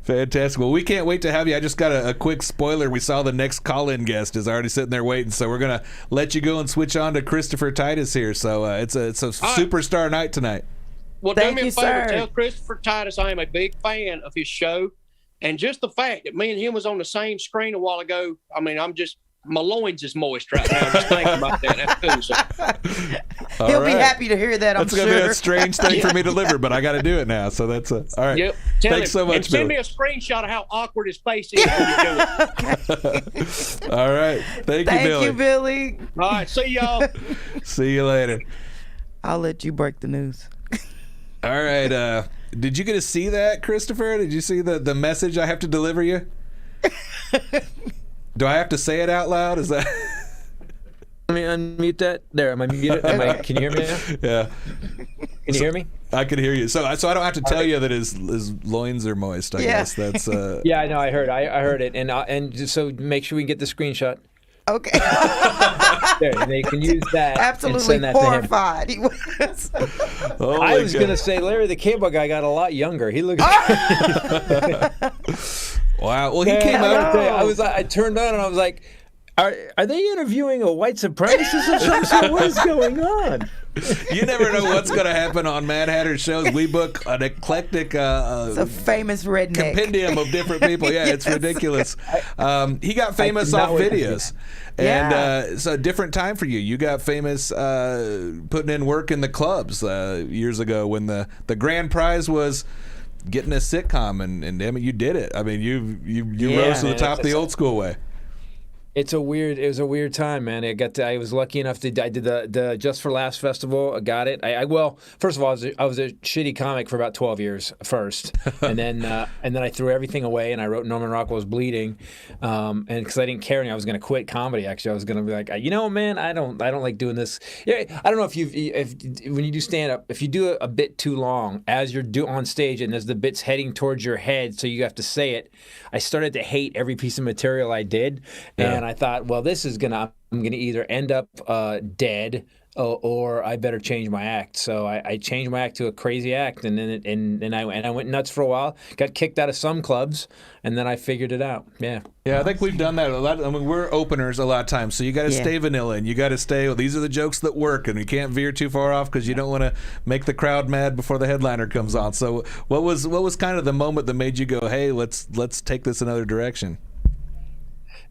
Fantastic. Well, we can't wait to have you. I just got a quick spoiler. We saw the next call-in guest is already sitting there waiting, so we're going to let you go and switch on to Christopher Titus here. So it's a superstar night tonight. Well, do me a favor. Tell Christopher Titus I am a big fan of his show. And just the fact that me and him was on the same screen a while ago, my loins is moist right now. Just thinking about that. That's cool. So. He'll be happy to hear that, I'm That's sure. That's going to be a strange thing for me to deliver, but I got to do it now. So that's all right. Yep. Thanks so much, and send Billy. me a screenshot of how awkward his face is when you do it. All right. Thank you, Billy. Thank you, Billy. All right. See y'all. See you later. I'll let you break the news. All right. Did you get to see that, Christopher? Did you see the message I have to deliver you? Do I have to say it out loud? Is that? Let me unmute that. There, am I muted? Can you hear me now? Yeah. Can you hear me? I can hear you. So I don't have to tell you that his loins are moist. I guess that's. Yeah, I know. I heard. I heard it, and just so make sure we can get the screenshot. Okay. There, they can use that. Absolutely and send that horrified. To him. I was going to say Larry the Cable Guy got a lot younger. He looked. Wow. Well, he came out. I turned on and I was like, "Are they interviewing a white supremacist or something? What is going on?" You never know what's going to happen on Mad Hatter Shows. We book an eclectic it's a famous redneck compendium of different people. Yeah, It's ridiculous. He got famous off videos. And it's a different time for you. You got famous putting in work in the clubs years ago when the grand prize was getting a sitcom, and damn it, you did it. I mean, you Yeah, rose to the man, top the old school way. It was a weird time, man. I was lucky enough I did the Just for Laughs festival. I got it. Well, first of all, I was a shitty comic for about 12 years first, and then I threw everything away and I wrote Norman Rockwell's Bleeding, and because I didn't care, and I was going to quit comedy. Actually, I was going to be like, man, I don't like doing this. Yeah, I don't know if when you do stand up, if you do a bit too long as you're on stage and as the bit's heading towards your head, so you have to say it. I started to hate every piece of material I did, and I thought, well, I'm gonna either end up dead or I better change my act. So I changed my act to a crazy act, and then I went nuts for a while. Got kicked out of some clubs, and then I figured it out. Yeah. Yeah, I think we've done that a lot. I mean, we're openers a lot of times, so you got to stay vanilla, and you got to stay. Well, these are the jokes that work, and you can't veer too far off because you don't want to make the crowd mad before the headliner comes on. So, what was kind of the moment that made you go, "Hey, let's take this another direction"?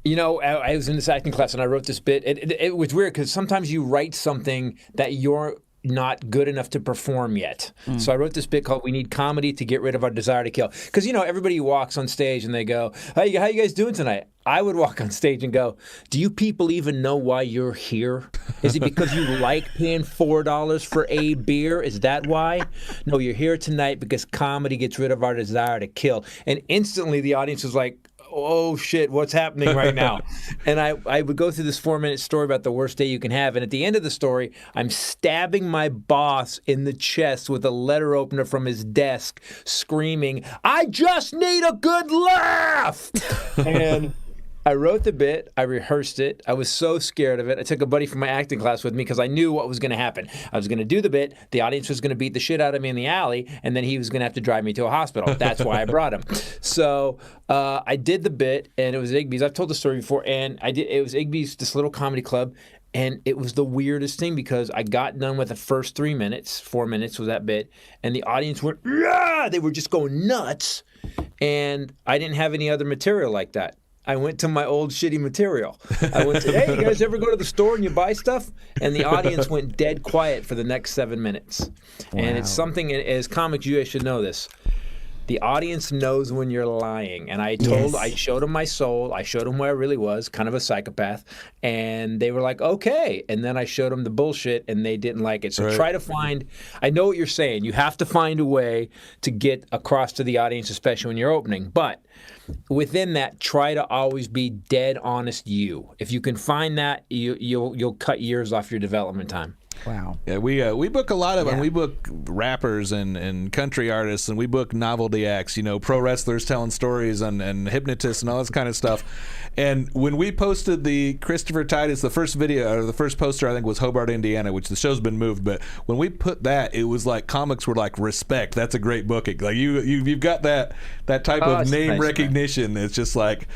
I was in this acting class and I wrote this bit. It was weird because sometimes you write something that you're not good enough to perform yet. So I wrote this bit called "We Need Comedy to Get Rid of Our Desire to Kill." Because everybody walks on stage and they go, how you guys doing tonight? I would walk on stage and go, do you people even know why you're here? Is it because you like paying $4 for a beer? Is that why? No, you're here tonight because comedy gets rid of our desire to kill. And instantly the audience was like, oh shit, what's happening right now? And I would go through this 4-minute story about the worst day you can have. And at the end of the story, I'm stabbing my boss in the chest with a letter opener from his desk, screaming, I just need a good laugh! And I wrote the bit, I rehearsed it, I was so scared of it. I took a buddy from my acting class with me because I knew what was going to happen. I was going to do the bit, the audience was going to beat the shit out of me in the alley, and then he was going to have to drive me to a hospital. That's why I brought him. So I did the bit, and it was Igby's. I've told the story before, and it was Igby's, this little comedy club, and it was the weirdest thing because I got done with the first 4 minutes was that bit, and the audience went, yeah! They were just going nuts, and I didn't have any other material like that. I went to my old shitty material. I went to, hey, you guys ever go to the store and you buy stuff? And the audience went dead quiet for the next 7 minutes. Wow. And it's something, as comics, you guys should know this. The audience knows when you're lying. And I showed them my soul. I showed them where I really was, kind of a psychopath. And they were like, okay. And then I showed them the bullshit, and they didn't like it. So try to find, I know what you're saying. You have to find a way to get across to the audience, especially when you're opening. But within that, try to always be dead honest you. If you can find that, you'll cut years off your development time. Wow. Yeah, we book a lot of them. We book rappers and country artists, and we book novelty acts, pro wrestlers telling stories and hypnotists and all this kind of stuff. And when we posted the Christopher Titus, the first video, or the first poster, I think was Hobart, Indiana, which the show's been moved, but when we put that, it was like comics were like, respect, that's a great booking. Like you've got that type of name recognition. Man. It's just like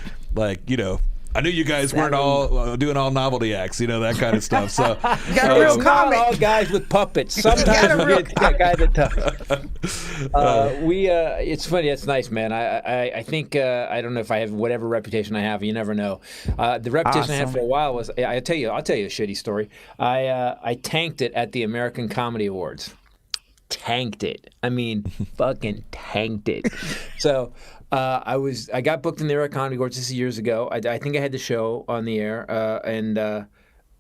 I knew you guys weren't all doing all novelty acts, that kind of stuff. So you got a real comic. Not all guys with puppets. Sometimes we get a guy that talks. It's funny. It's nice, man. I think I don't know if I have whatever reputation I have. You never know. The reputation I had for a while was I'll tell you a shitty story. I tanked it at the American Comedy Awards. Tanked it. I mean, fucking tanked it. So. I got booked in the American Comedy Awards. This is years ago. I think I had the show on the air, and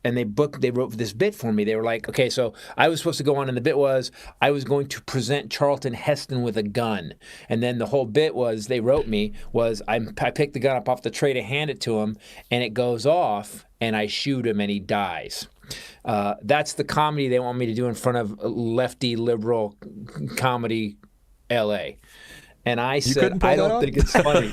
they wrote this bit for me. They were like, okay, so I was supposed to go on, and the bit was I was going to present Charlton Heston with a gun, and then the whole bit was they wrote me was I picked the gun up off the tray to hand it to him, and it goes off, and I shoot him, and he dies. That's the comedy they want me to do in front of lefty liberal comedy, L.A. And I said, I don't think it's funny.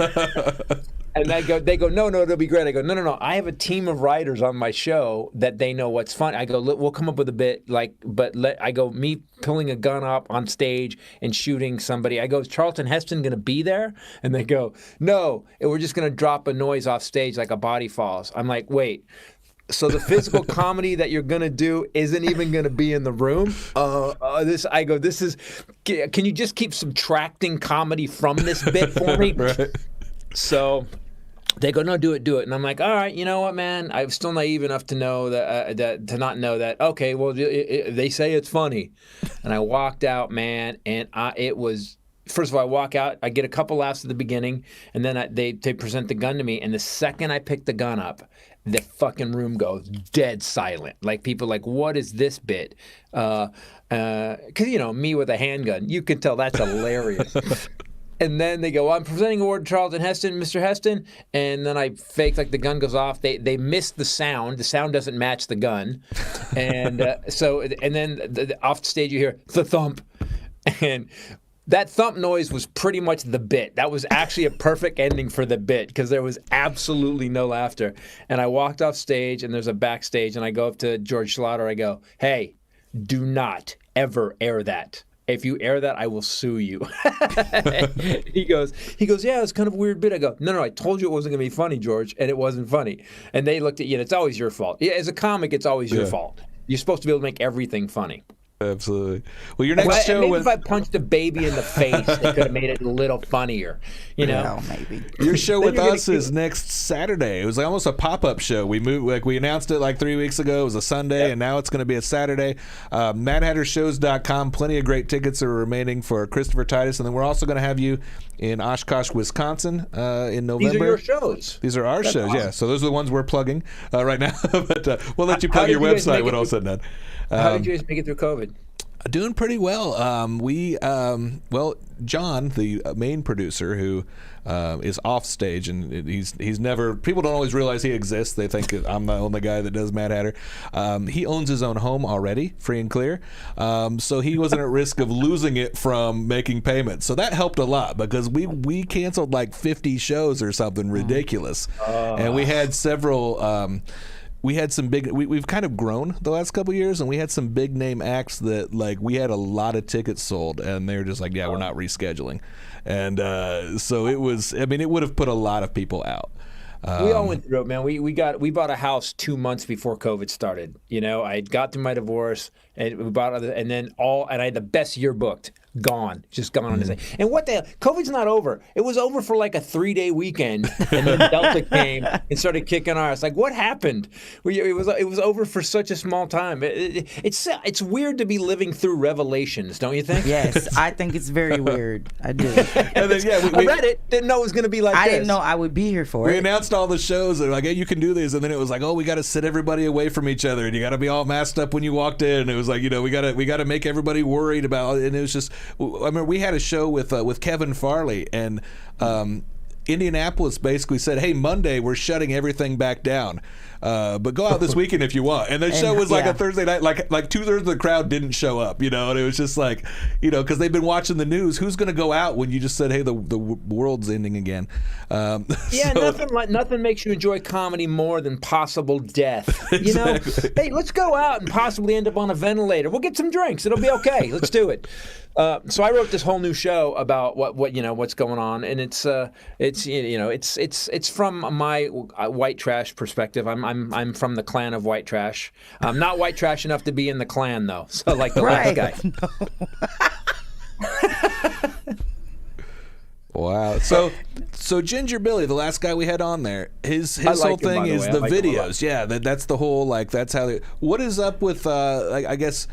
And they go, no, it'll be great. I go, no. I have a team of writers on my show that they know what's funny. I go, we'll come up with a bit me pulling a gun up on stage and shooting somebody. I go, is Charlton Heston going to be there? And they go, no, we're just going to drop a noise off stage like a body falls. I'm like, wait. So the physical comedy that you're gonna do isn't even gonna be in the room. Can you just keep subtracting comedy from this bit for me? Right. So they go, no, do it. And I'm like, all right, you know what, man? I'm still naive enough to know that to not know that. Okay, well, they say it's funny, and I walked out, man, and it was First of all, I walk out, I get a couple laughs at the beginning, and then they present the gun to me, and the second I pick the gun up, the fucking room goes dead silent. Like, people like, what is this bit? Because, me with a handgun, you can tell that's hilarious. And then they go, well, I'm presenting award to Charlton Heston, Mr. Heston. And then I fake like the gun goes off. They miss the sound. The sound doesn't match the gun. And then off the stage you hear the thump. And that thump noise was pretty much the bit. That was actually a perfect ending for the bit because there was absolutely no laughter. And I walked off stage, and there's a backstage, and I go up to George Schlatter. I go, hey, do not ever air that. If you air that, I will sue you. He goes, yeah, it's kind of a weird bit. I go, no, I told you it wasn't going to be funny, George, and it wasn't funny. And they looked at you, and it's always your fault. Yeah, as a comic, it's always your fault. You're supposed to be able to make everything funny. Absolutely. Well, your next show maybe if I punched a baby in the face, it could have made it a little funnier. Yeah, maybe. Your show with us is next Saturday. It was almost a pop-up show. We announced it like 3 weeks ago. It was a Sunday, and now it's going to be a Saturday. MadHatterShows.com. Plenty of great tickets are remaining for Christopher Titus, and then we're also going to have you in Oshkosh, Wisconsin in November. These are your shows. These are our shows, awesome. Yeah. So those are the ones we're plugging right now. But we'll let you plug your website when all said and done. How did you guys make it through COVID? Doing pretty well. John, the main producer, who is off stage, and he's never. People don't always realize he exists. They think I'm the only guy that does Mad Hatter. He owns his own home already, free and clear. So he wasn't at risk of losing it from making payments. So that helped a lot because we canceled like 50 shows or something ridiculous, and we had several. We had some big. We've kind of grown the last couple of years, and we had some big name acts that like we had a lot of tickets sold, and they were just like, "Yeah, we're not rescheduling," and so it was. I mean, it would have put a lot of people out. We all went through it, man. We bought a house 2 months before COVID started. I got through my divorce, and we bought and I had the best year booked. Gone, just gone on his day. And what the hell? COVID's not over. It was over for like a 3-day weekend, and then Delta came and started kicking our ass. Like, what happened? It was over for such a small time. It's weird to be living through revelations, don't you think? Yes, I think it's very weird. I do. And then I read it. Didn't know it was going to be like this. I didn't know I would be here for it. We announced all the shows and like, hey, you can do these, and then it was like, oh, we got to sit everybody away from each other, and you got to be all masked up when you walked in. And it was like, we got to make everybody worried about it. And it was just. I remember we had a show with Kevin Farley, and Indianapolis basically said, hey, Monday we're shutting everything back down, but go out this weekend if you want. And the show was like a Thursday night, like 2/3 of the crowd didn't show up, and it was just like, because they've been watching the news. Who's going to go out when you just said, hey, the world's ending again? Nothing makes you enjoy comedy more than possible death. Exactly. Hey, let's go out and possibly end up on a ventilator. We'll get some drinks. It'll be okay. Let's do it. So I wrote this whole new show about what's going on, and it's from my white trash perspective. I'm from the clan of white trash. I'm not white trash enough to be in the clan though. So like the last guy. Wow. So Ginger Billy, the last guy we had on there, his whole thing is the videos. Yeah, that's the whole that's how. What is up with I guess.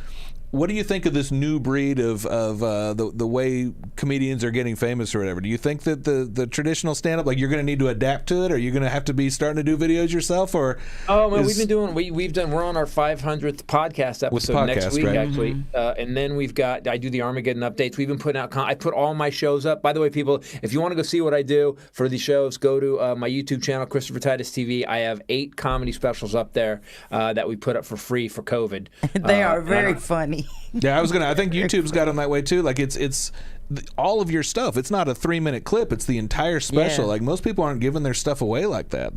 What do you think of this new breed of the way comedians are getting famous or whatever? Do you think that the traditional stand-up, like you're going to need to adapt to it? Or are you going to have to be starting to do videos yourself? Or man, we're on our 500th podcast episode next week, right? Actually. Mm-hmm. And then I do the Armageddon updates. We've been putting out, I put all my shows up. By the way, people, if you want to go see what I do for these shows, go to my YouTube channel, Christopher Titus TV. I have 8 comedy specials up there that we put up for free for COVID. They are very funny. Yeah, I think YouTube's got them that way too. Like it's all of your stuff. It's not a 3-minute clip. It's the entire special. Yeah. Like most people aren't giving their stuff away like that.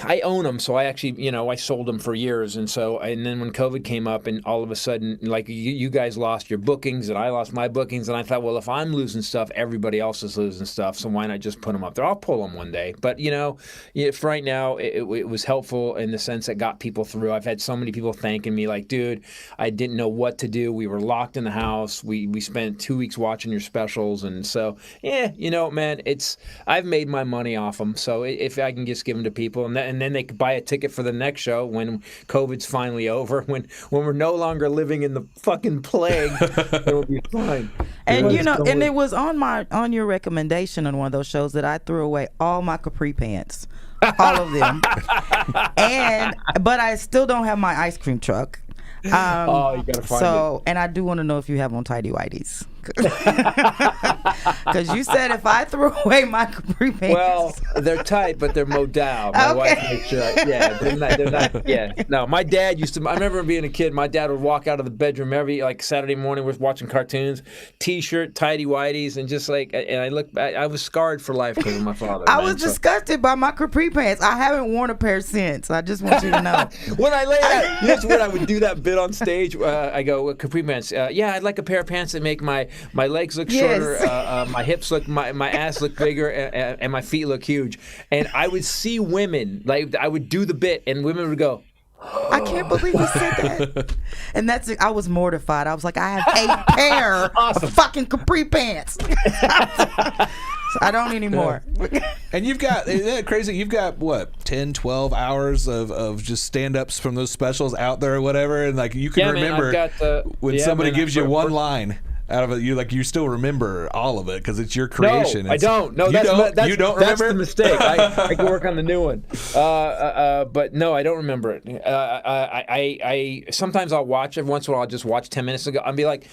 I own them. So I actually, I sold them for years. And then when COVID came up and all of a sudden, like you guys lost your bookings and I lost my bookings. And I thought, well, if I'm losing stuff, everybody else is losing stuff. So why not just put them up there? I'll pull them one day. But, for right now, it was helpful in the sense that got people through. I've had so many people thanking me like, dude, I didn't know what to do. We were locked in the house. We spent 2 weeks watching your specials, and so man, I've made my money off them. So if I can just give them to people, and then they could buy a ticket for the next show when COVID's finally over, when we're no longer living in the fucking plague, it'll be fine. And What you is know, going- and it was on your recommendation on one of those shows that I threw away all my capri pants, all of them, but I still don't have my ice cream truck. you gotta find it. And I do want to know if you have on tidy whities. Because you said if I threw away my capri pants. Well, they're tight, but they're modal. My wife makes sure. Yeah, they're not. Yeah, no. My dad used to. I remember being a kid. My dad would walk out of the bedroom every Saturday morning. We're watching cartoons, T-shirt, tidy whities, and just and I was scarred for life because of my father. I was disgusted by my capri pants. I haven't worn a pair since. I just want you to know. When I lay out, that's when I would do that bit on stage. I go, well, capri pants. Yeah, I'd like a pair of pants that make my legs look shorter, my hips look, my ass look bigger, and my feet look huge. And I would see women, I would do the bit, and women would go, I can't believe you said that. And I was mortified. I was like, I have 8 pair of fucking capri pants. So I don't anymore. And you've got, isn't that crazy? You've got, what, 10, 12 hours of just stand-ups from those specials out there or whatever, and you can remember when somebody gives you one line out of it, you still remember all of it because it's your creation. No, I don't. No, you don't remember? That's the mistake. I can work on the new one. But no, I don't remember it. I sometimes I'll watch every once in a while. I'll just watch 10 minutes ago. I'll be like,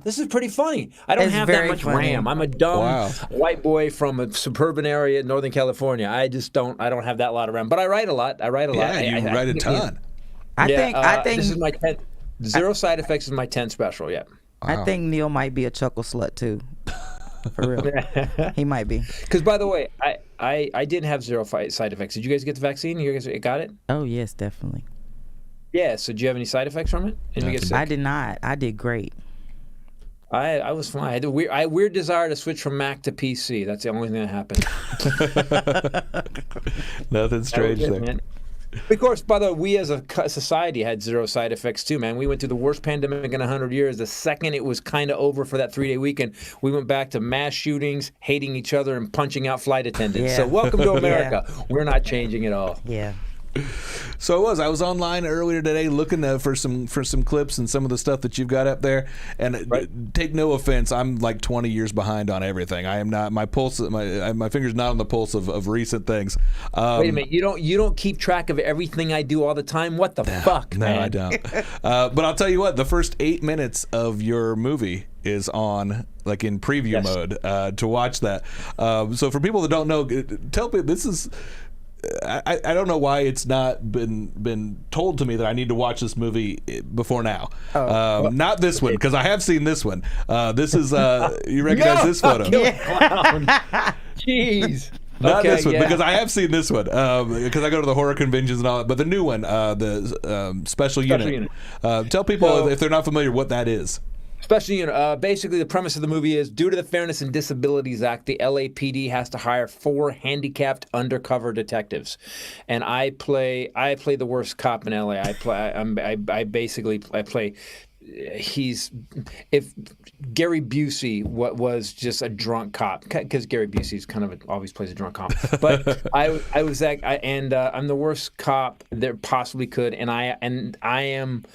this is pretty funny. I don't have that much RAM. I'm a dumb white boy from a suburban area in Northern California. I don't have that lot of RAM. But I write a lot. Yeah, you write a ton. I think this is my 10th. Zero Side Effects is my 10th special. Yeah. Wow. I think Neil might be a chuckle slut too. For real. He might be. Because, by the way, I didn't have zero side effects. Did you guys get the vaccine? You guys got it? Oh, yes, definitely. Yeah, so do you have any side effects from it? Did you get sick? I did not. I did great. I was fine. I had a weird desire to switch from Mac to PC. That's the only thing that happened. Nothing strange there. Man. Of course, by the way, we as a society had zero side effects too, man. We went through the worst pandemic in 100 years. The second it was kind of over for that 3-day weekend, we went back to mass shootings, hating each other, and punching out flight attendants. Yeah. So welcome to America. We're not changing at all. Yeah. So I was online earlier today looking for some clips and some of the stuff that you've got up there. And take no offense, I'm like 20 years behind on everything. I am not. My pulse, my finger's not on the pulse of recent things. Wait a minute, you don't keep track of everything I do all the time? What the fuck, no, man? I don't. But I'll tell you what, the first 8 minutes of your movie is on in preview mode to watch that. So for people that don't know, tell me this is. I don't know why it's not been told to me that I need to watch this movie before now. Not this one, because I have seen this one. This is you recognize this photo? Clown. Jeez. Not this one, because I have seen this one. Because I go to the horror conventions and all that. But the new one, the special unit. Tell people if they're not familiar what that is. Special unit. Basically, the premise of the movie is, due to the Fairness and Disabilities Act, the LAPD has to hire 4 handicapped undercover detectives, and I play the worst cop in LA. I play. If Gary Busey was just a drunk cop, because Gary Busey's always plays a drunk cop, but I was that, and I'm the worst cop there possibly could, and I am.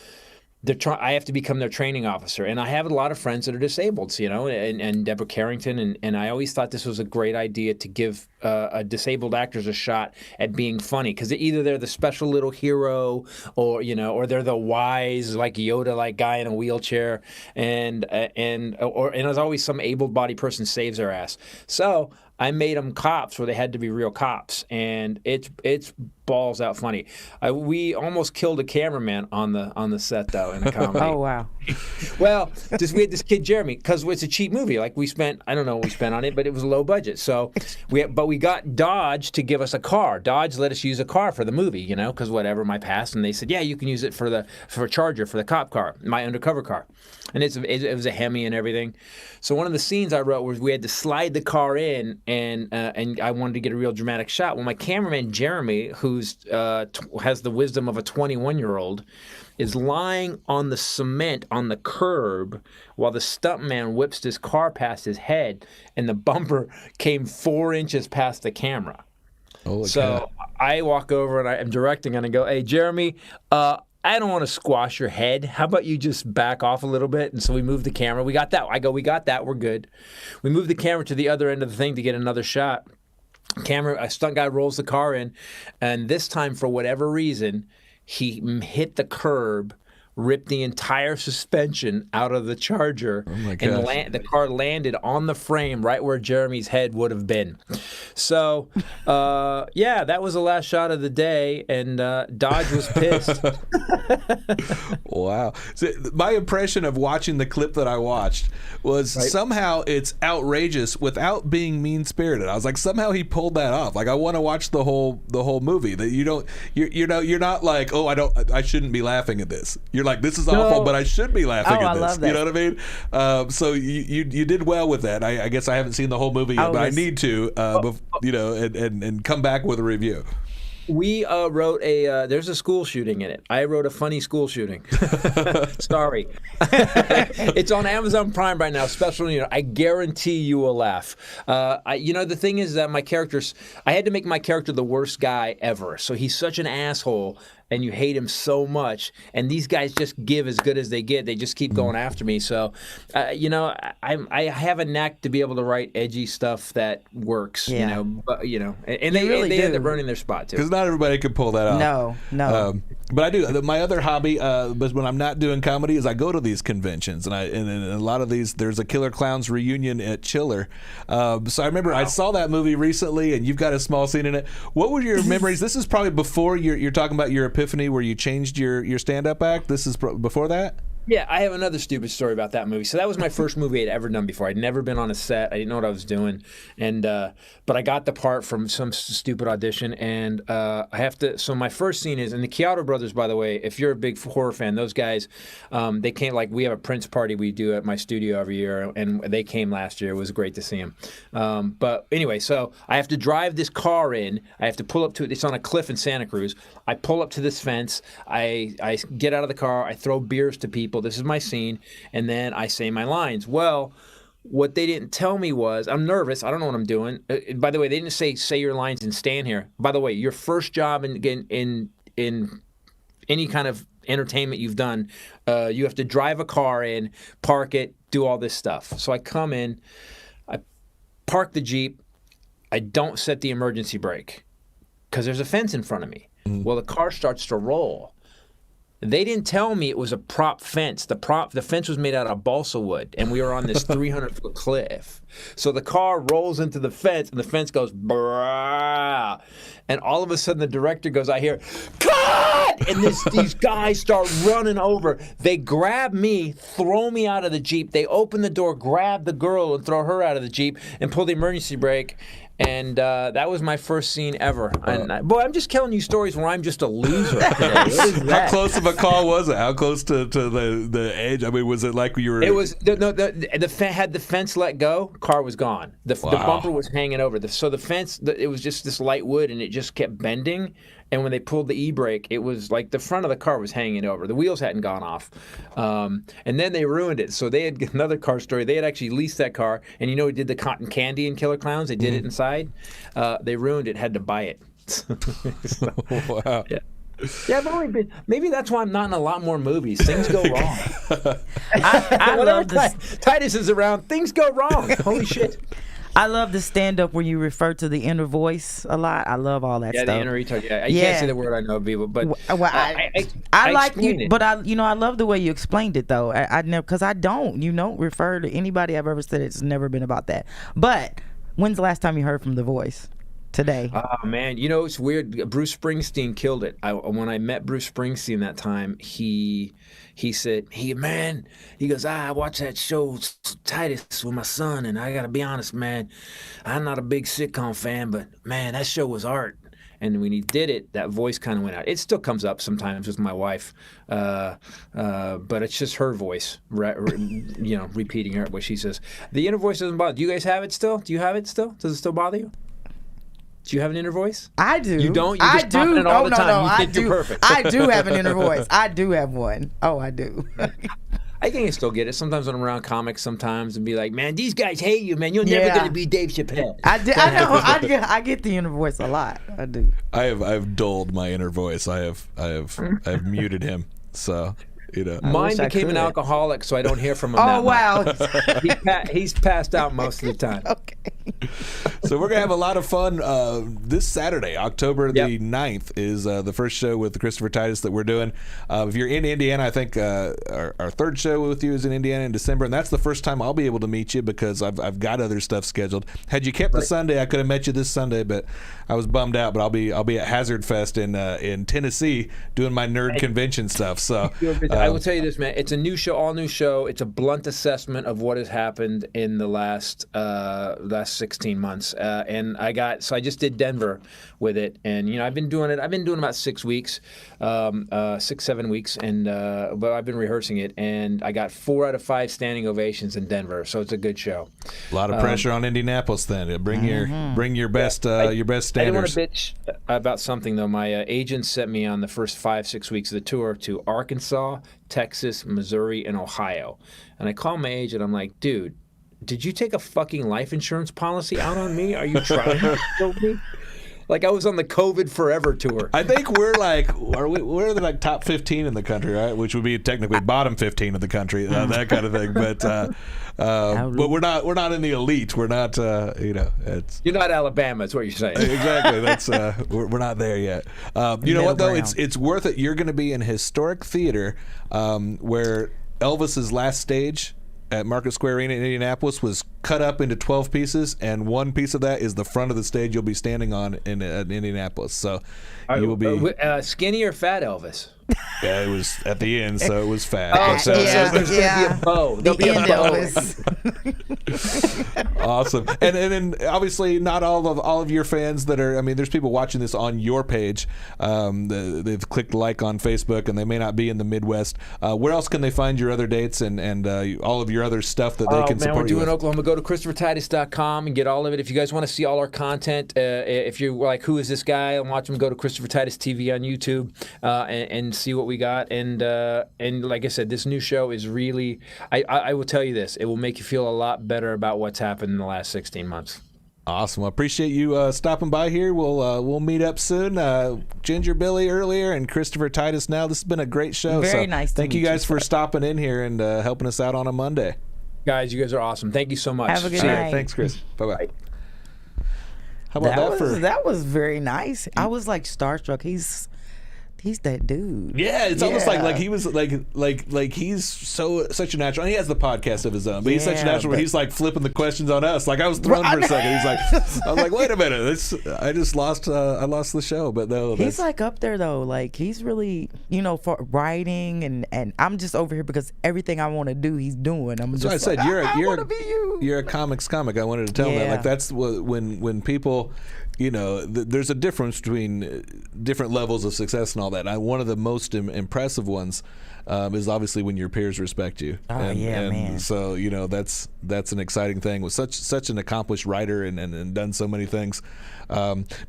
I have to become their training officer, and I have a lot of friends that are disabled, and Deborah Carrington, and I always thought this was a great idea to give disabled actors a shot at being funny, because either they're the special little hero, or they're the wise Yoda guy in a wheelchair, and there's always some able-bodied person saves their ass. So I made them cops where they had to be real cops, and it's balls out funny. We almost killed a cameraman on the set though in a comedy. Oh wow. Well, we had this kid Jeremy, because it's a cheap movie. We spent, I don't know what we spent on it, but it was low budget. So we got Dodge to give us a car. Dodge let us use a car for the movie, because whatever my past, and they said, yeah, you can use it for a Charger, for the cop car, my undercover car, and it was a Hemi and everything. So one of the scenes I wrote was we had to slide the car in, and I wanted to get a real dramatic shot. Well, my cameraman Jeremy, who has the wisdom of a 21-year-old, is lying on the cement on the curb while the stuntman whips his car past his head, and the bumper came 4 inches past the camera. Oh, so I walk over and I'm directing, and I go, "Hey, Jeremy, I don't want to squash your head. How about you just back off a little bit? And so we moved the camera. We got that. I go, we got that. We're good. We moved the camera to the other end of the thing to get another shot. A stunt guy rolls the car in, and this time, for whatever reason, he hit the curb, ripped the entire suspension out of the Charger, and the car landed on the frame right where Jeremy's head would have been. So, yeah, that was the last shot of the day, and Dodge was pissed. Wow. So my impression of watching the clip that I watched was somehow it's outrageous without being mean-spirited. I was like, somehow he pulled that off. Like, I want to watch the whole movie. That you're not like, oh, I shouldn't be laughing at this. You're like, this is awful, but I should be laughing at this. I love that. You know what I mean? So you did well with that. I guess I haven't seen the whole movie yet, but I need to, and come back with a review. We wrote there's a school shooting in it. I wrote a funny school shooting. Sorry. It's on Amazon Prime right now, special. I guarantee you will laugh. The thing is that I had to make my character the worst guy ever. So he's such an asshole, and you hate him so much. And these guys just give as good as they get. They just keep going after me. So, I have a knack to be able to write edgy stuff that works. Yeah. And they end up running their spot too. Because not everybody could pull that off. No. But I do. My other hobby, but when I'm not doing comedy, is I go to these conventions, and a lot of these. There's a Killer Clowns reunion at Chiller. So I remember I saw that movie recently, and you've got a small scene in it. What were your memories? This is probably before you're talking about your epiphany where you changed your stand-up act. This is before that? Yeah, I have another stupid story about that movie. So that was my first movie I'd ever done before. I'd never been on a set. I didn't know what I was doing, and but I got the part from some stupid audition, and I have to. So my first scene is, and the Chiodo brothers, by the way. If you're a big horror fan, those guys, they came. Like, we have a Prince party we do at my studio every year, and they came last year. It was great to see them. But anyway, so I have to drive this car in. I have to pull up to it. It's on a cliff in Santa Cruz. I pull up to this fence. I get out of the car. I throw beers to people. This is my scene, and then I say my lines. Well, what they didn't tell me was, I'm nervous. I don't know what I'm doing. By the way, they didn't say your lines and stand here. By the way, your first job in any kind of entertainment you've done, you have to drive a car in, park it, do all this stuff. So I come in, I park the Jeep. I don't set the emergency brake because there's a fence in front of me. Well, the car starts to roll. They didn't tell me it was a prop fence. The fence was made out of balsa wood, and we were on this 300-foot cliff. So the car rolls into the fence, and the fence goes, brah. And all of a sudden, the director goes, I hear, cut! And these guys start running over. They grab me, throw me out of the Jeep. They open the door, grab the girl, and throw her out of the Jeep, and pull the emergency brake. And that was my first scene ever. Boy, I'm just telling you stories where I'm just a loser. How close of a call was it? How close to the edge? I mean, was it like you were? It was had the fence let go, car was gone. The bumper was hanging over. So the fence, it was just this light wood, and it just kept bending. And when they pulled the e-brake, it was like the front of the car was hanging over. The wheels hadn't gone off. And then they ruined it. So they had another car story. They had actually leased that car. And we did the cotton candy in Killer Clowns. They did it inside. They ruined it, had to buy it. Wow. Yeah. Yeah, I've only been. Maybe that's why I'm not in a lot more movies. Things go wrong. I love this. Titus is around. Things go wrong. Holy shit. I love the stand-up where you refer to the inner voice a lot. I love all that stuff. Yeah, the inner retard. Yeah, you can't say the word I know, people, but I like you. It. But I love the way you explained it, though. I never, because I don't. You don't refer to anybody I've ever said it's never been about that. But when's the last time you heard from The Voice? Today. Oh man, it's weird. Bruce Springsteen killed it. When I met Bruce Springsteen that time, he said, he goes, I watched that show Titus with my son, and I gotta be honest, man, I'm not a big sitcom fan, but man, that show was art. And when he did it, that voice kind of went out. It still comes up sometimes with my wife, but it's just her voice, repeating her what she says. The inner voice doesn't bother. Do you guys have it still? Do you have it still? Does it still bother you? Do you have an inner voice? I do. You don't? You just pop it all the time. You think you're perfect. I do have an inner voice. I do have one. Oh, I do. I think I still get it. Sometimes when I'm around comics, and be like, man, these guys hate you, man. You're never going to be Dave Chappelle. I know. I get the inner voice a lot. I do. I've dulled my inner voice. I've muted him. So, you know. Mine I became an could. alcoholic, so I don't hear from him. Oh, that wow. much. He's passed out most of the time. Okay. So we're going to have a lot of fun this Saturday, October the 9th, is the first show with Christopher Titus that we're doing. If you're in Indiana, I think our third show with you is in Indiana in December, and that's the first time I'll be able to meet you because I've got other stuff scheduled. Had you kept the Sunday, I could have met you this Sunday, but I was bummed out. But I'll be at Hazard Fest in Tennessee doing my nerd convention stuff. So I will tell you this, man. It's a new show, all new show. It's a blunt assessment of what has happened in the last 16 months. And I just did Denver with it, and I've been doing about 6 weeks, 6-7 weeks, and but I've been rehearsing it, and I got 4 out of 5 standing ovations in Denver, so it's a good show. A lot of pressure on Indianapolis then. Bring your best standards. I didn't want to bitch about something though. My agent sent me on the first 5-6 weeks of the tour to Arkansas, Texas, Missouri, and Ohio, and I called my agent. I'm like, dude, did you take a fucking life insurance policy out on me? Are you trying to kill me? Like I was on the COVID Forever tour. I think we're we're the top 15 in the country, right? Which would be technically bottom 15 of the country, that kind of thing. But we're not in the elite. We're not, it's You're not Alabama. That's what you're saying. Exactly. That's we're not there yet. You know what though? It's worth it. You're going to be in historic theater where Elvis's last stage at Market Square Arena in Indianapolis was cut up into 12 pieces, and one piece of that is the front of the stage you'll be standing on in Indianapolis. So you will be skinny or fat Elvis? Yeah, it was at the end, so it was fat. Oh, so there's going to be a bow. There'll be a bow. Awesome. And then obviously not all of your fans that are, I mean, there's people watching this on your page. They've clicked like on Facebook and they may not be in the Midwest. Where else can they find your other dates and all of your other stuff that they can support we're you doing with? Oklahoma. Go to ChristopherTitus.com and get all of it. If you guys want to see all our content, if you're like, who is this guy? And watch him, go to Christopher Titus TV on YouTube and see what we got. And like I said, this new show is really, I will tell you this, it will make you feel a lot better about what's happened in the last 16 months. Awesome. I appreciate you stopping by here. We'll meet up soon. Ginger Billy earlier and Christopher Titus now. This has been a great show. Very nice to Thank you meet guys for stopping in here and helping us out on a Monday. Guys, you guys are awesome. Thank you so much. Have a good See ya. night. Thanks, Chris. Bye-bye. How about that was very nice. I was like starstruck. He's that dude. Yeah, it's almost like he was like he's such a natural. And he has the podcast of his own, but he's such a natural. Where he's like flipping the questions on us. Like I was thrown for a second. He's like, I was like, wait a minute, I just lost. I lost the show. But no, he's like up there though. Like he's really, for writing and I'm just over here because everything I want to do, he's doing. I'm just. So I said I want to be you. You're a comics comic. I wanted to tell him that. Like that's when people. There's a difference between different levels of success and all that. One of the most impressive ones is obviously when your peers respect you. Man. So that's an exciting thing. With such an accomplished writer and done so many things,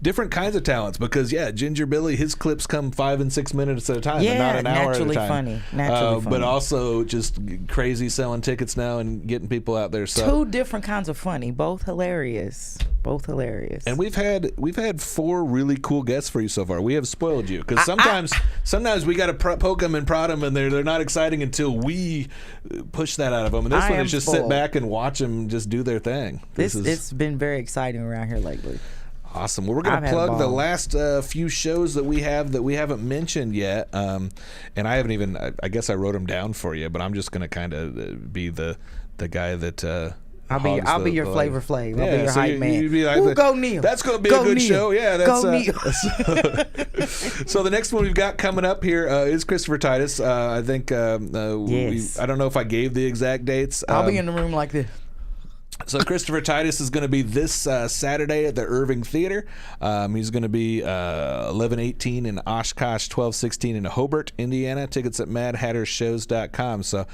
different kinds of talents. Because Ginger Billy, his clips come 5 and 6 minutes at a time, and not an hour at a time. Naturally funny. But also just crazy selling tickets now and getting people out there. So 2 different kinds of funny, both hilarious. And we've had 4 really cool guests for you so far. We have spoiled you because sometimes we got to poke them and prod them, and they're not exciting until we push that out of them. And this one is just sit back and watch them just do their thing. It's been very exciting around here lately. Awesome. Well, we're going to plug the last few shows that we haven't mentioned yet. And I haven't even. I guess I wrote them down for you, but I'm just going to kind of be the guy that. I'll be your Flavor Flav. I'll be your hype man. You'd be like, go Neil. That's going to be a good show. Yeah, that's go Neil. So the next one we've got coming up here is Christopher Titus. I think yes. I don't know if I gave the exact dates. I'll be in the room like this. So Christopher Titus is going to be this Saturday at the Irving Theater. He's going to be 11/18 in Oshkosh, 12/16 in Hobart, Indiana. Tickets at madhattershows.com. So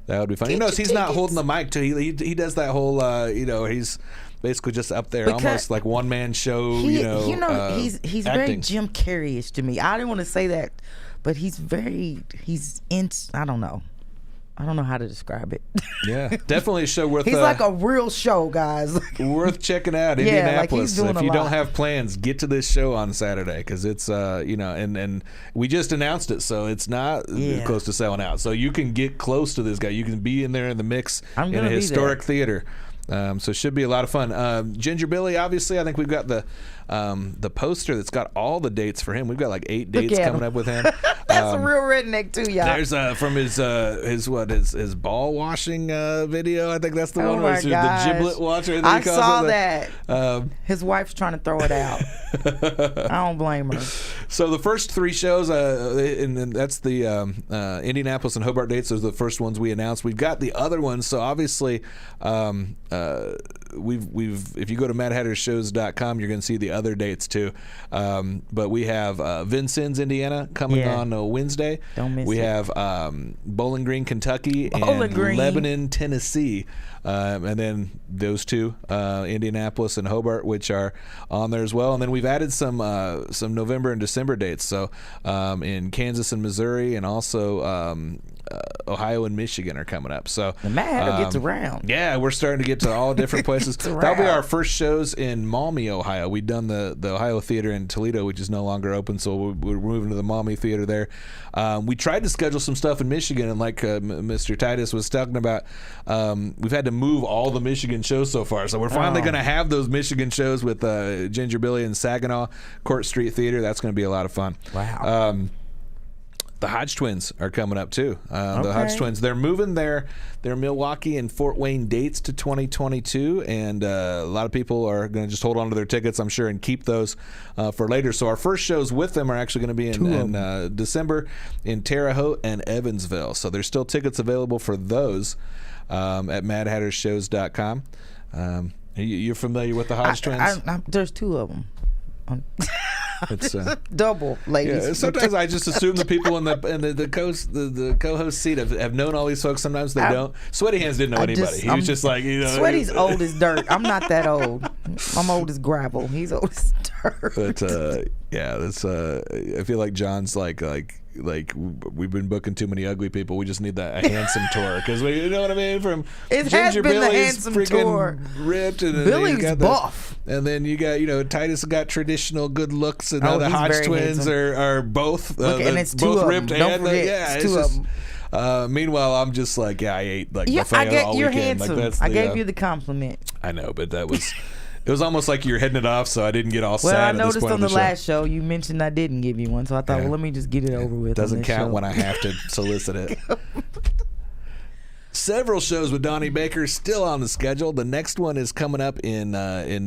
that would be fun. He's not holding the mic too. He does that whole he's basically just up there, because almost like one man show. He's acting. Very Jim Carrey-ish to me. I didn't want to say that, but I don't know. I don't know how to describe it. Yeah, definitely a show worth. He's like a real show, guys. Worth checking out. Yeah, like Indianapolis. he's doing If a you don't lot. have plans, get to this show on Saturday because it's and we just announced it, so it's not close to selling out. So you can get close to this guy. You can be in there in the mix I'm in gonna a be historic there. theater. So it should be a lot of fun. Ginger Billy, obviously, I think we've got the poster that's got all the dates for him. We've got like 8 dates at coming him. up with him. That's a real redneck too, y'all. There's from his ball washing video. I think that's the Oh one where my it's the gosh. giblet washer. I saw that. Um, His wife's trying to throw it out. I don't blame her. So the first 3 shows, and that's the Indianapolis and Hobart dates. Those are the first ones we announced. We've got the other ones. So obviously, we've if you go to MadHatterShows.com, you're going to see the other dates too. But we have Vincennes, Indiana, coming on Wednesday. Don't miss we it. have Bowling Green, Kentucky, Bowling and Green. Lebanon, Tennessee. And then those 2, Indianapolis and Hobart, which are on there as well. And then we've added some November and December dates. So in Kansas and Missouri, and also Ohio and Michigan are coming up. So The Mad Hatter gets around. Yeah, we're starting to get to all different places. Gets That'll be around. our first shows in Maumee, Ohio. We've done the Ohio Theater in Toledo, which is no longer open, so we're moving to the Maumee Theater there. We tried to schedule some stuff in Michigan, and like Mr. Titus was talking about, we've had to move all the Michigan shows so far. So we're finally going to have those Michigan shows with Ginger Billy and Saginaw Court Street Theater. That's going to be a lot of fun. Wow. The Hodge Twins are coming up too. The Hodge Twins, they're moving their Milwaukee and Fort Wayne dates to 2022, and a lot of people are going to just hold on to their tickets, I'm sure, and keep those for later. So our first shows with them are actually going to be in December in Terre Haute and Evansville. So there's still tickets available for those at MadHatterShows.com. You're familiar with the Hodge Twins? There's 2 of them. It's Double, ladies. Yeah, sometimes I just assume the people in the co-host seat have known all these folks. Sometimes they don't. Sweaty Hands didn't know anybody. He was just like, Sweaty's old as dirt. I'm not that old. I'm old as gravel. He's old as dirt. But yeah, that's. I feel like John's like we've been booking too many ugly people. We just need a handsome tour because you know what I mean. From It has Ginger been the Billy's handsome freaking tour. ripped, and then Billy's you got buff. and then you got Titus got traditional good looks, and Oh, the he's Hodge very Twins handsome. are both Look, and it's 2 both of ripped them. Don't and forget, yeah, it's it's 2 of just. them. Meanwhile, I'm just like, I ate like Yeah, buffet all you're weekend. handsome. Like that's I the, gave you the compliment. I know, but that was. It was almost like you're heading it off, so I didn't get all Well, sad I at this noticed point on of the show. last show you mentioned I didn't give you one, so I thought, well, let me just get it over with. Doesn't on this count show. when I have to solicit it. Several shows with Donnie Baker still on the schedule. The next one is coming up in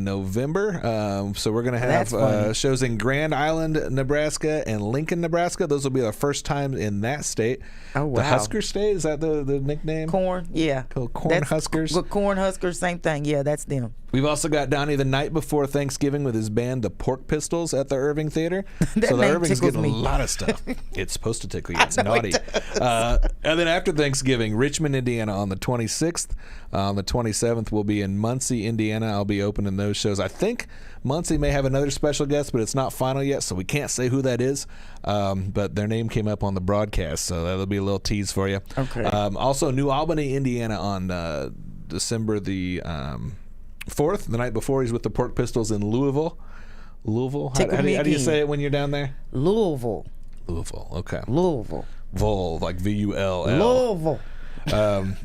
November. So we're going to have shows in Grand Island, Nebraska, and Lincoln, Nebraska. Those will be the first time in that state. Oh, wow. The Husker State, is that the nickname? Corn, yeah. Corn Huskers. Corn Huskers, same thing. Yeah, that's them. We've also got Donnie the night before Thanksgiving with his band, the Pork Pistols, at the Irving Theater. That So the name Irving's tickles getting me. a lot of stuff. It's supposed to tickle you. It's naughty. And then after Thanksgiving, Richmond, Indiana on the 26th. On the 27th, we'll be in Muncie, Indiana. I'll be opening those shows. I think Muncie may have another special guest, but it's not final yet, so we can't say who that is. But their name came up on the broadcast, so that'll be a little tease for you. Okay. Also, New Albany, Indiana on December the 4th. The night before, he's with the Pork Pistols in Louisville. Louisville? How do you say it when you're down there? Louisville. Louisville, okay. Louisville. Vol, like Vull. Louisville.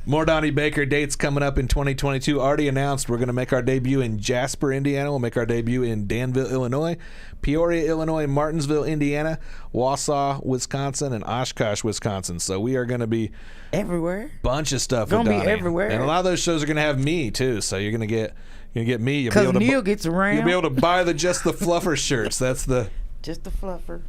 More Donnie Baker dates coming up in 2022. Already announced, we're going to make our debut in Jasper, Indiana. We'll make our debut in Danville, Illinois, Peoria, Illinois, Martinsville, Indiana, Wausau, Wisconsin, and Oshkosh, Wisconsin. So we are going to be everywhere. Bunch of stuff. Gonna with be Donnie. everywhere. And a lot of those shows are going to have me too. So you're going to get me. You'll be Because able to Neil gets around. You'll be able to buy the Just the Fluffer shirts. That's the Just the fluffer.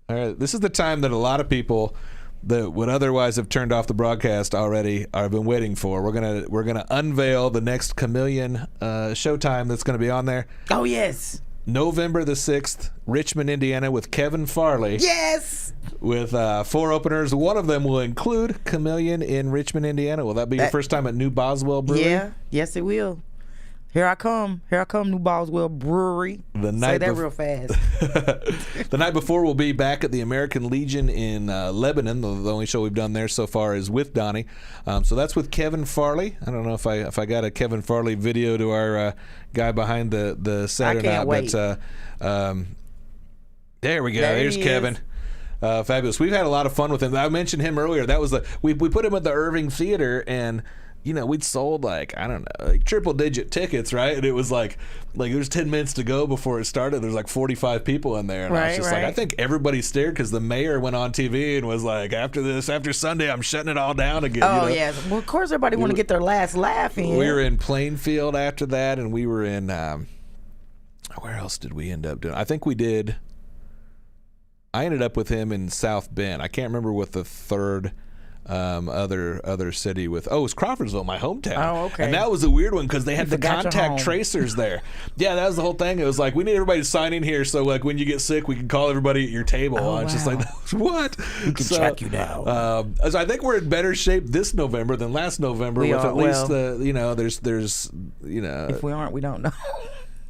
All right. This is the time that a lot of people that would otherwise have turned off the broadcast already have been waiting for. We're gonna unveil the next Chameleon showtime that's gonna be on there. Oh yes. November the 6th, Richmond, Indiana, with Kevin Farley. Yes. With 4 openers. One of them will include Chameleon in Richmond, Indiana. Will that be your first time at New Boswell Brewing? Yeah. Yes, it will. Here I come, New Boswell Brewery. Say that real fast. The night before, we'll be back at the American Legion in Lebanon. The only show we've done there so far is with Donnie. So that's with Kevin Farley. I don't know if I got a Kevin Farley video to our guy behind the set or not. Wait. But there we go. There's Kevin. Fabulous. We've had a lot of fun with him. I mentioned him earlier. That was we put him at the Irving Theater, and we'd sold like triple digit tickets, right? And it was like there's 10 minutes to go before it started. There's like 45 people in there, and I was just like, I think everybody stared because the mayor went on TV and was like, after Sunday, I'm shutting it all down again. Oh yeah, well of course everybody want to get their last laugh in. We were in Plainfield after that, and we were in where else did we end up doing? I ended up with him in South Bend. I can't remember what the third other city with. Oh, it was Crawfordsville, my hometown. Oh, okay. And that was a weird one because they had the contact tracers there. Yeah, that was the whole thing. It was like, we need everybody to sign in here, so like when you get sick, we can call everybody at your table. Oh, it's just like, what? We can track you down. So I think we're in better shape this November than last November. Least there's if we aren't, we don't know.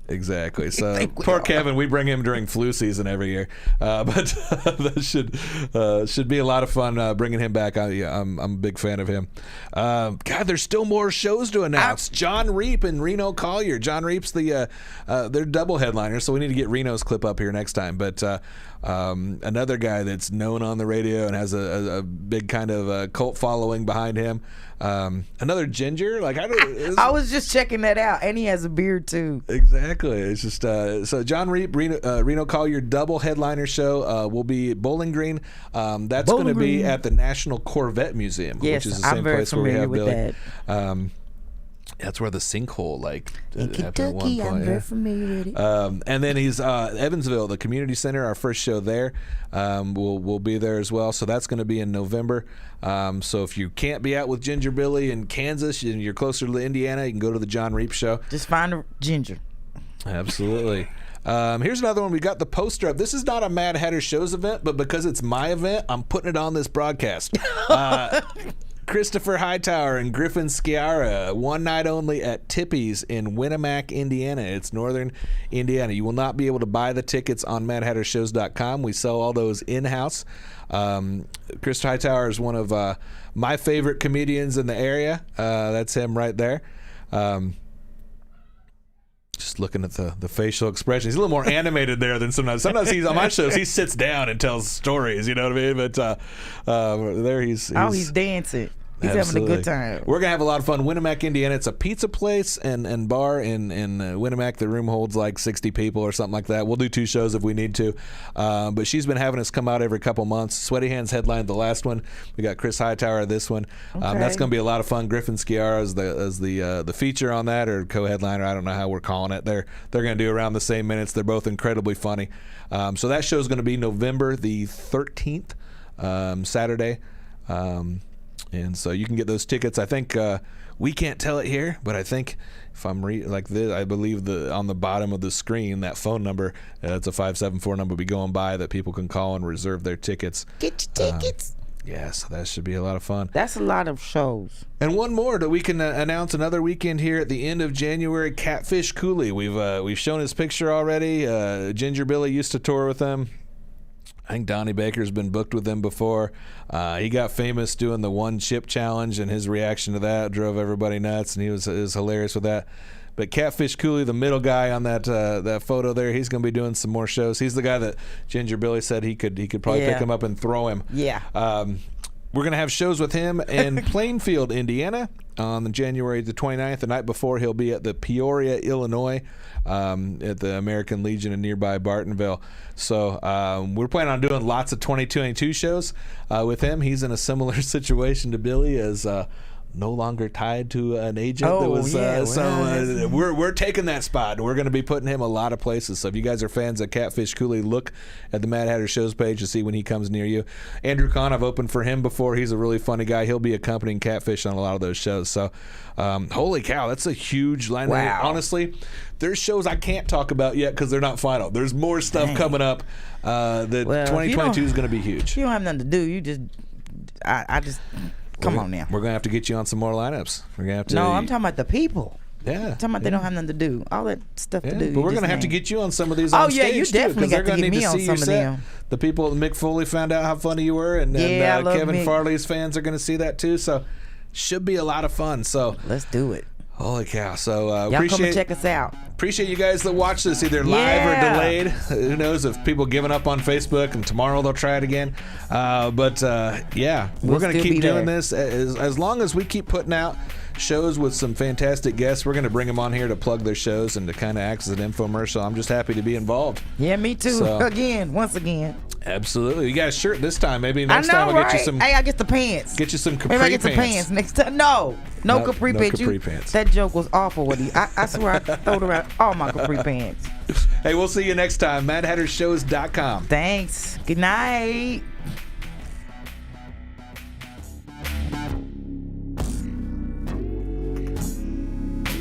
Exactly. So poor Kevin, we bring him during flu season every year, but that should be a lot of fun bringing him back. I'm a big fan of him. God, there's still more shows to announce. John Reap and Reno Collier. John Reap's they're double headliners, so we need to get Reno's clip up here next time. But another guy that's known on the radio and has a big kind of cult following behind him. Another ginger, I was just checking that out, and he has a beard too. Exactly. It's just so John Reap, Reno Collier double headliner show will be at Bowling Green. That's going to be at the National Corvette Museum, which is the same place where we have Billy. That's where the sinkhole in happened Kentucky. at one point. I'm very familiar with it. And then he's Evansville, the community center. Our first show there, we'll be there as well. So that's going to be in November. So if you can't be out with Ginger Billy in Kansas and you're closer to Indiana, you can go to the John Reap show. Just find a ginger. Absolutely. Here's another one. We got the poster up. This is not a Mad Hatter Shows event, but because it's my event, I'm putting it on this broadcast. Christopher Hightower and Griffin Sciarra, one night only at Tippy's in Winnemac, Indiana. It's northern Indiana. You will not be able to buy the tickets on MadHatterShows.com. We sell all those in-house. Chris Hightower is one of my favorite comedians in the area. That's him right there. Just looking at the facial expressions. He's a little more animated there than sometimes. Sometimes he's on my shows, he sits down and tells stories, you know what I mean? But there he's dancing. He's having a good time. We're going to have a lot of fun. Winnemac, Indiana. It's a pizza place and bar in Winnemac. The room holds like 60 people or something like that. We'll do 2 shows if we need to. But she's been having us come out every couple months. Sweaty Hands headlined the last one. We got Chris Hightower this one. Okay. That's going to be a lot of fun. Griffin Sciarra is the feature on that, or co-headliner. I don't know how we're calling it. They're going to do around the same minutes. They're both incredibly funny. So that show is going to be November the 13th, Saturday. And so you can get those tickets. I think we can't tell it here, but I think if I'm like this, I believe on the bottom of the screen, that phone number, it's a 574 number, will be going by that people can call and reserve their tickets. Get your tickets. Yeah, so that should be a lot of fun. That's a lot of shows. And one more that we can announce another weekend here at the end of January. Catfish Cooley. We've shown his picture already. Ginger Billy used to tour with him. I think Donnie Baker's been booked with them before. He got famous doing the one chip challenge, and his reaction to that drove everybody nuts, and he was hilarious with that. But Catfish Cooley, the middle guy on that photo there, he's going to be doing some more shows. He's the guy that Ginger Billy said he could probably pick him up and throw him. Yeah. We're going to have shows with him in Plainfield, Indiana on January the 29th. The night before, he'll be at the Peoria, Illinois, at the American Legion in nearby Bartonville. So we're planning on doing lots of 2022 shows with him. He's in a similar situation to Billy as no longer tied to an agent. We're taking that spot. We're going to be putting him a lot of places. So if you guys are fans of Catfish Cooley, look at the Mad Hatter Shows page to see when he comes near you. Andrew Kahn, I've opened for him before. He's a really funny guy. He'll be accompanying Catfish on a lot of those shows. So holy cow, that's a huge lineup. Wow. Honestly, there's shows I can't talk about yet because they're not final. There's more stuff coming up. 2022 is going to be huge. If you don't have nothing to do, you just Come on now. We're going to have to get you on some more lineups. We're going to have to. No, I'm talking about the people. Yeah. Talking about they don't have nothing to do. All that stuff to do. But we're going to have to get you on some of these on stage, you too, definitely 'cause they're got to gonna get need me on see your some of set. them. The people at Mick Foley found out how funny you were, and Yeah, I love Kevin Mick. Farley's fans are going to see that too. So should be a lot of fun. So let's do it. Holy cow! So Y'all appreciate come and check us out. Appreciate you guys that watch this either live or delayed. Who knows if people giving up on Facebook and tomorrow they'll try it again. But yeah, we're going to keep doing this as long as we keep putting out shows with some fantastic guests. We're going to bring them on here to plug their shows and to kind of act as an infomercial. I'm just happy to be involved. Yeah, me too. Once again. Absolutely. You got a shirt this time. Maybe next I know, time we'll get you right? some. Hey, I get the pants. Get you some capri Maybe I get pants. the pants next time. No capri pants. capri pants. That joke was awful. I swear I throw around all my capri pants. Hey, we'll see you next time. MadHatterShows.com. Thanks. Good night.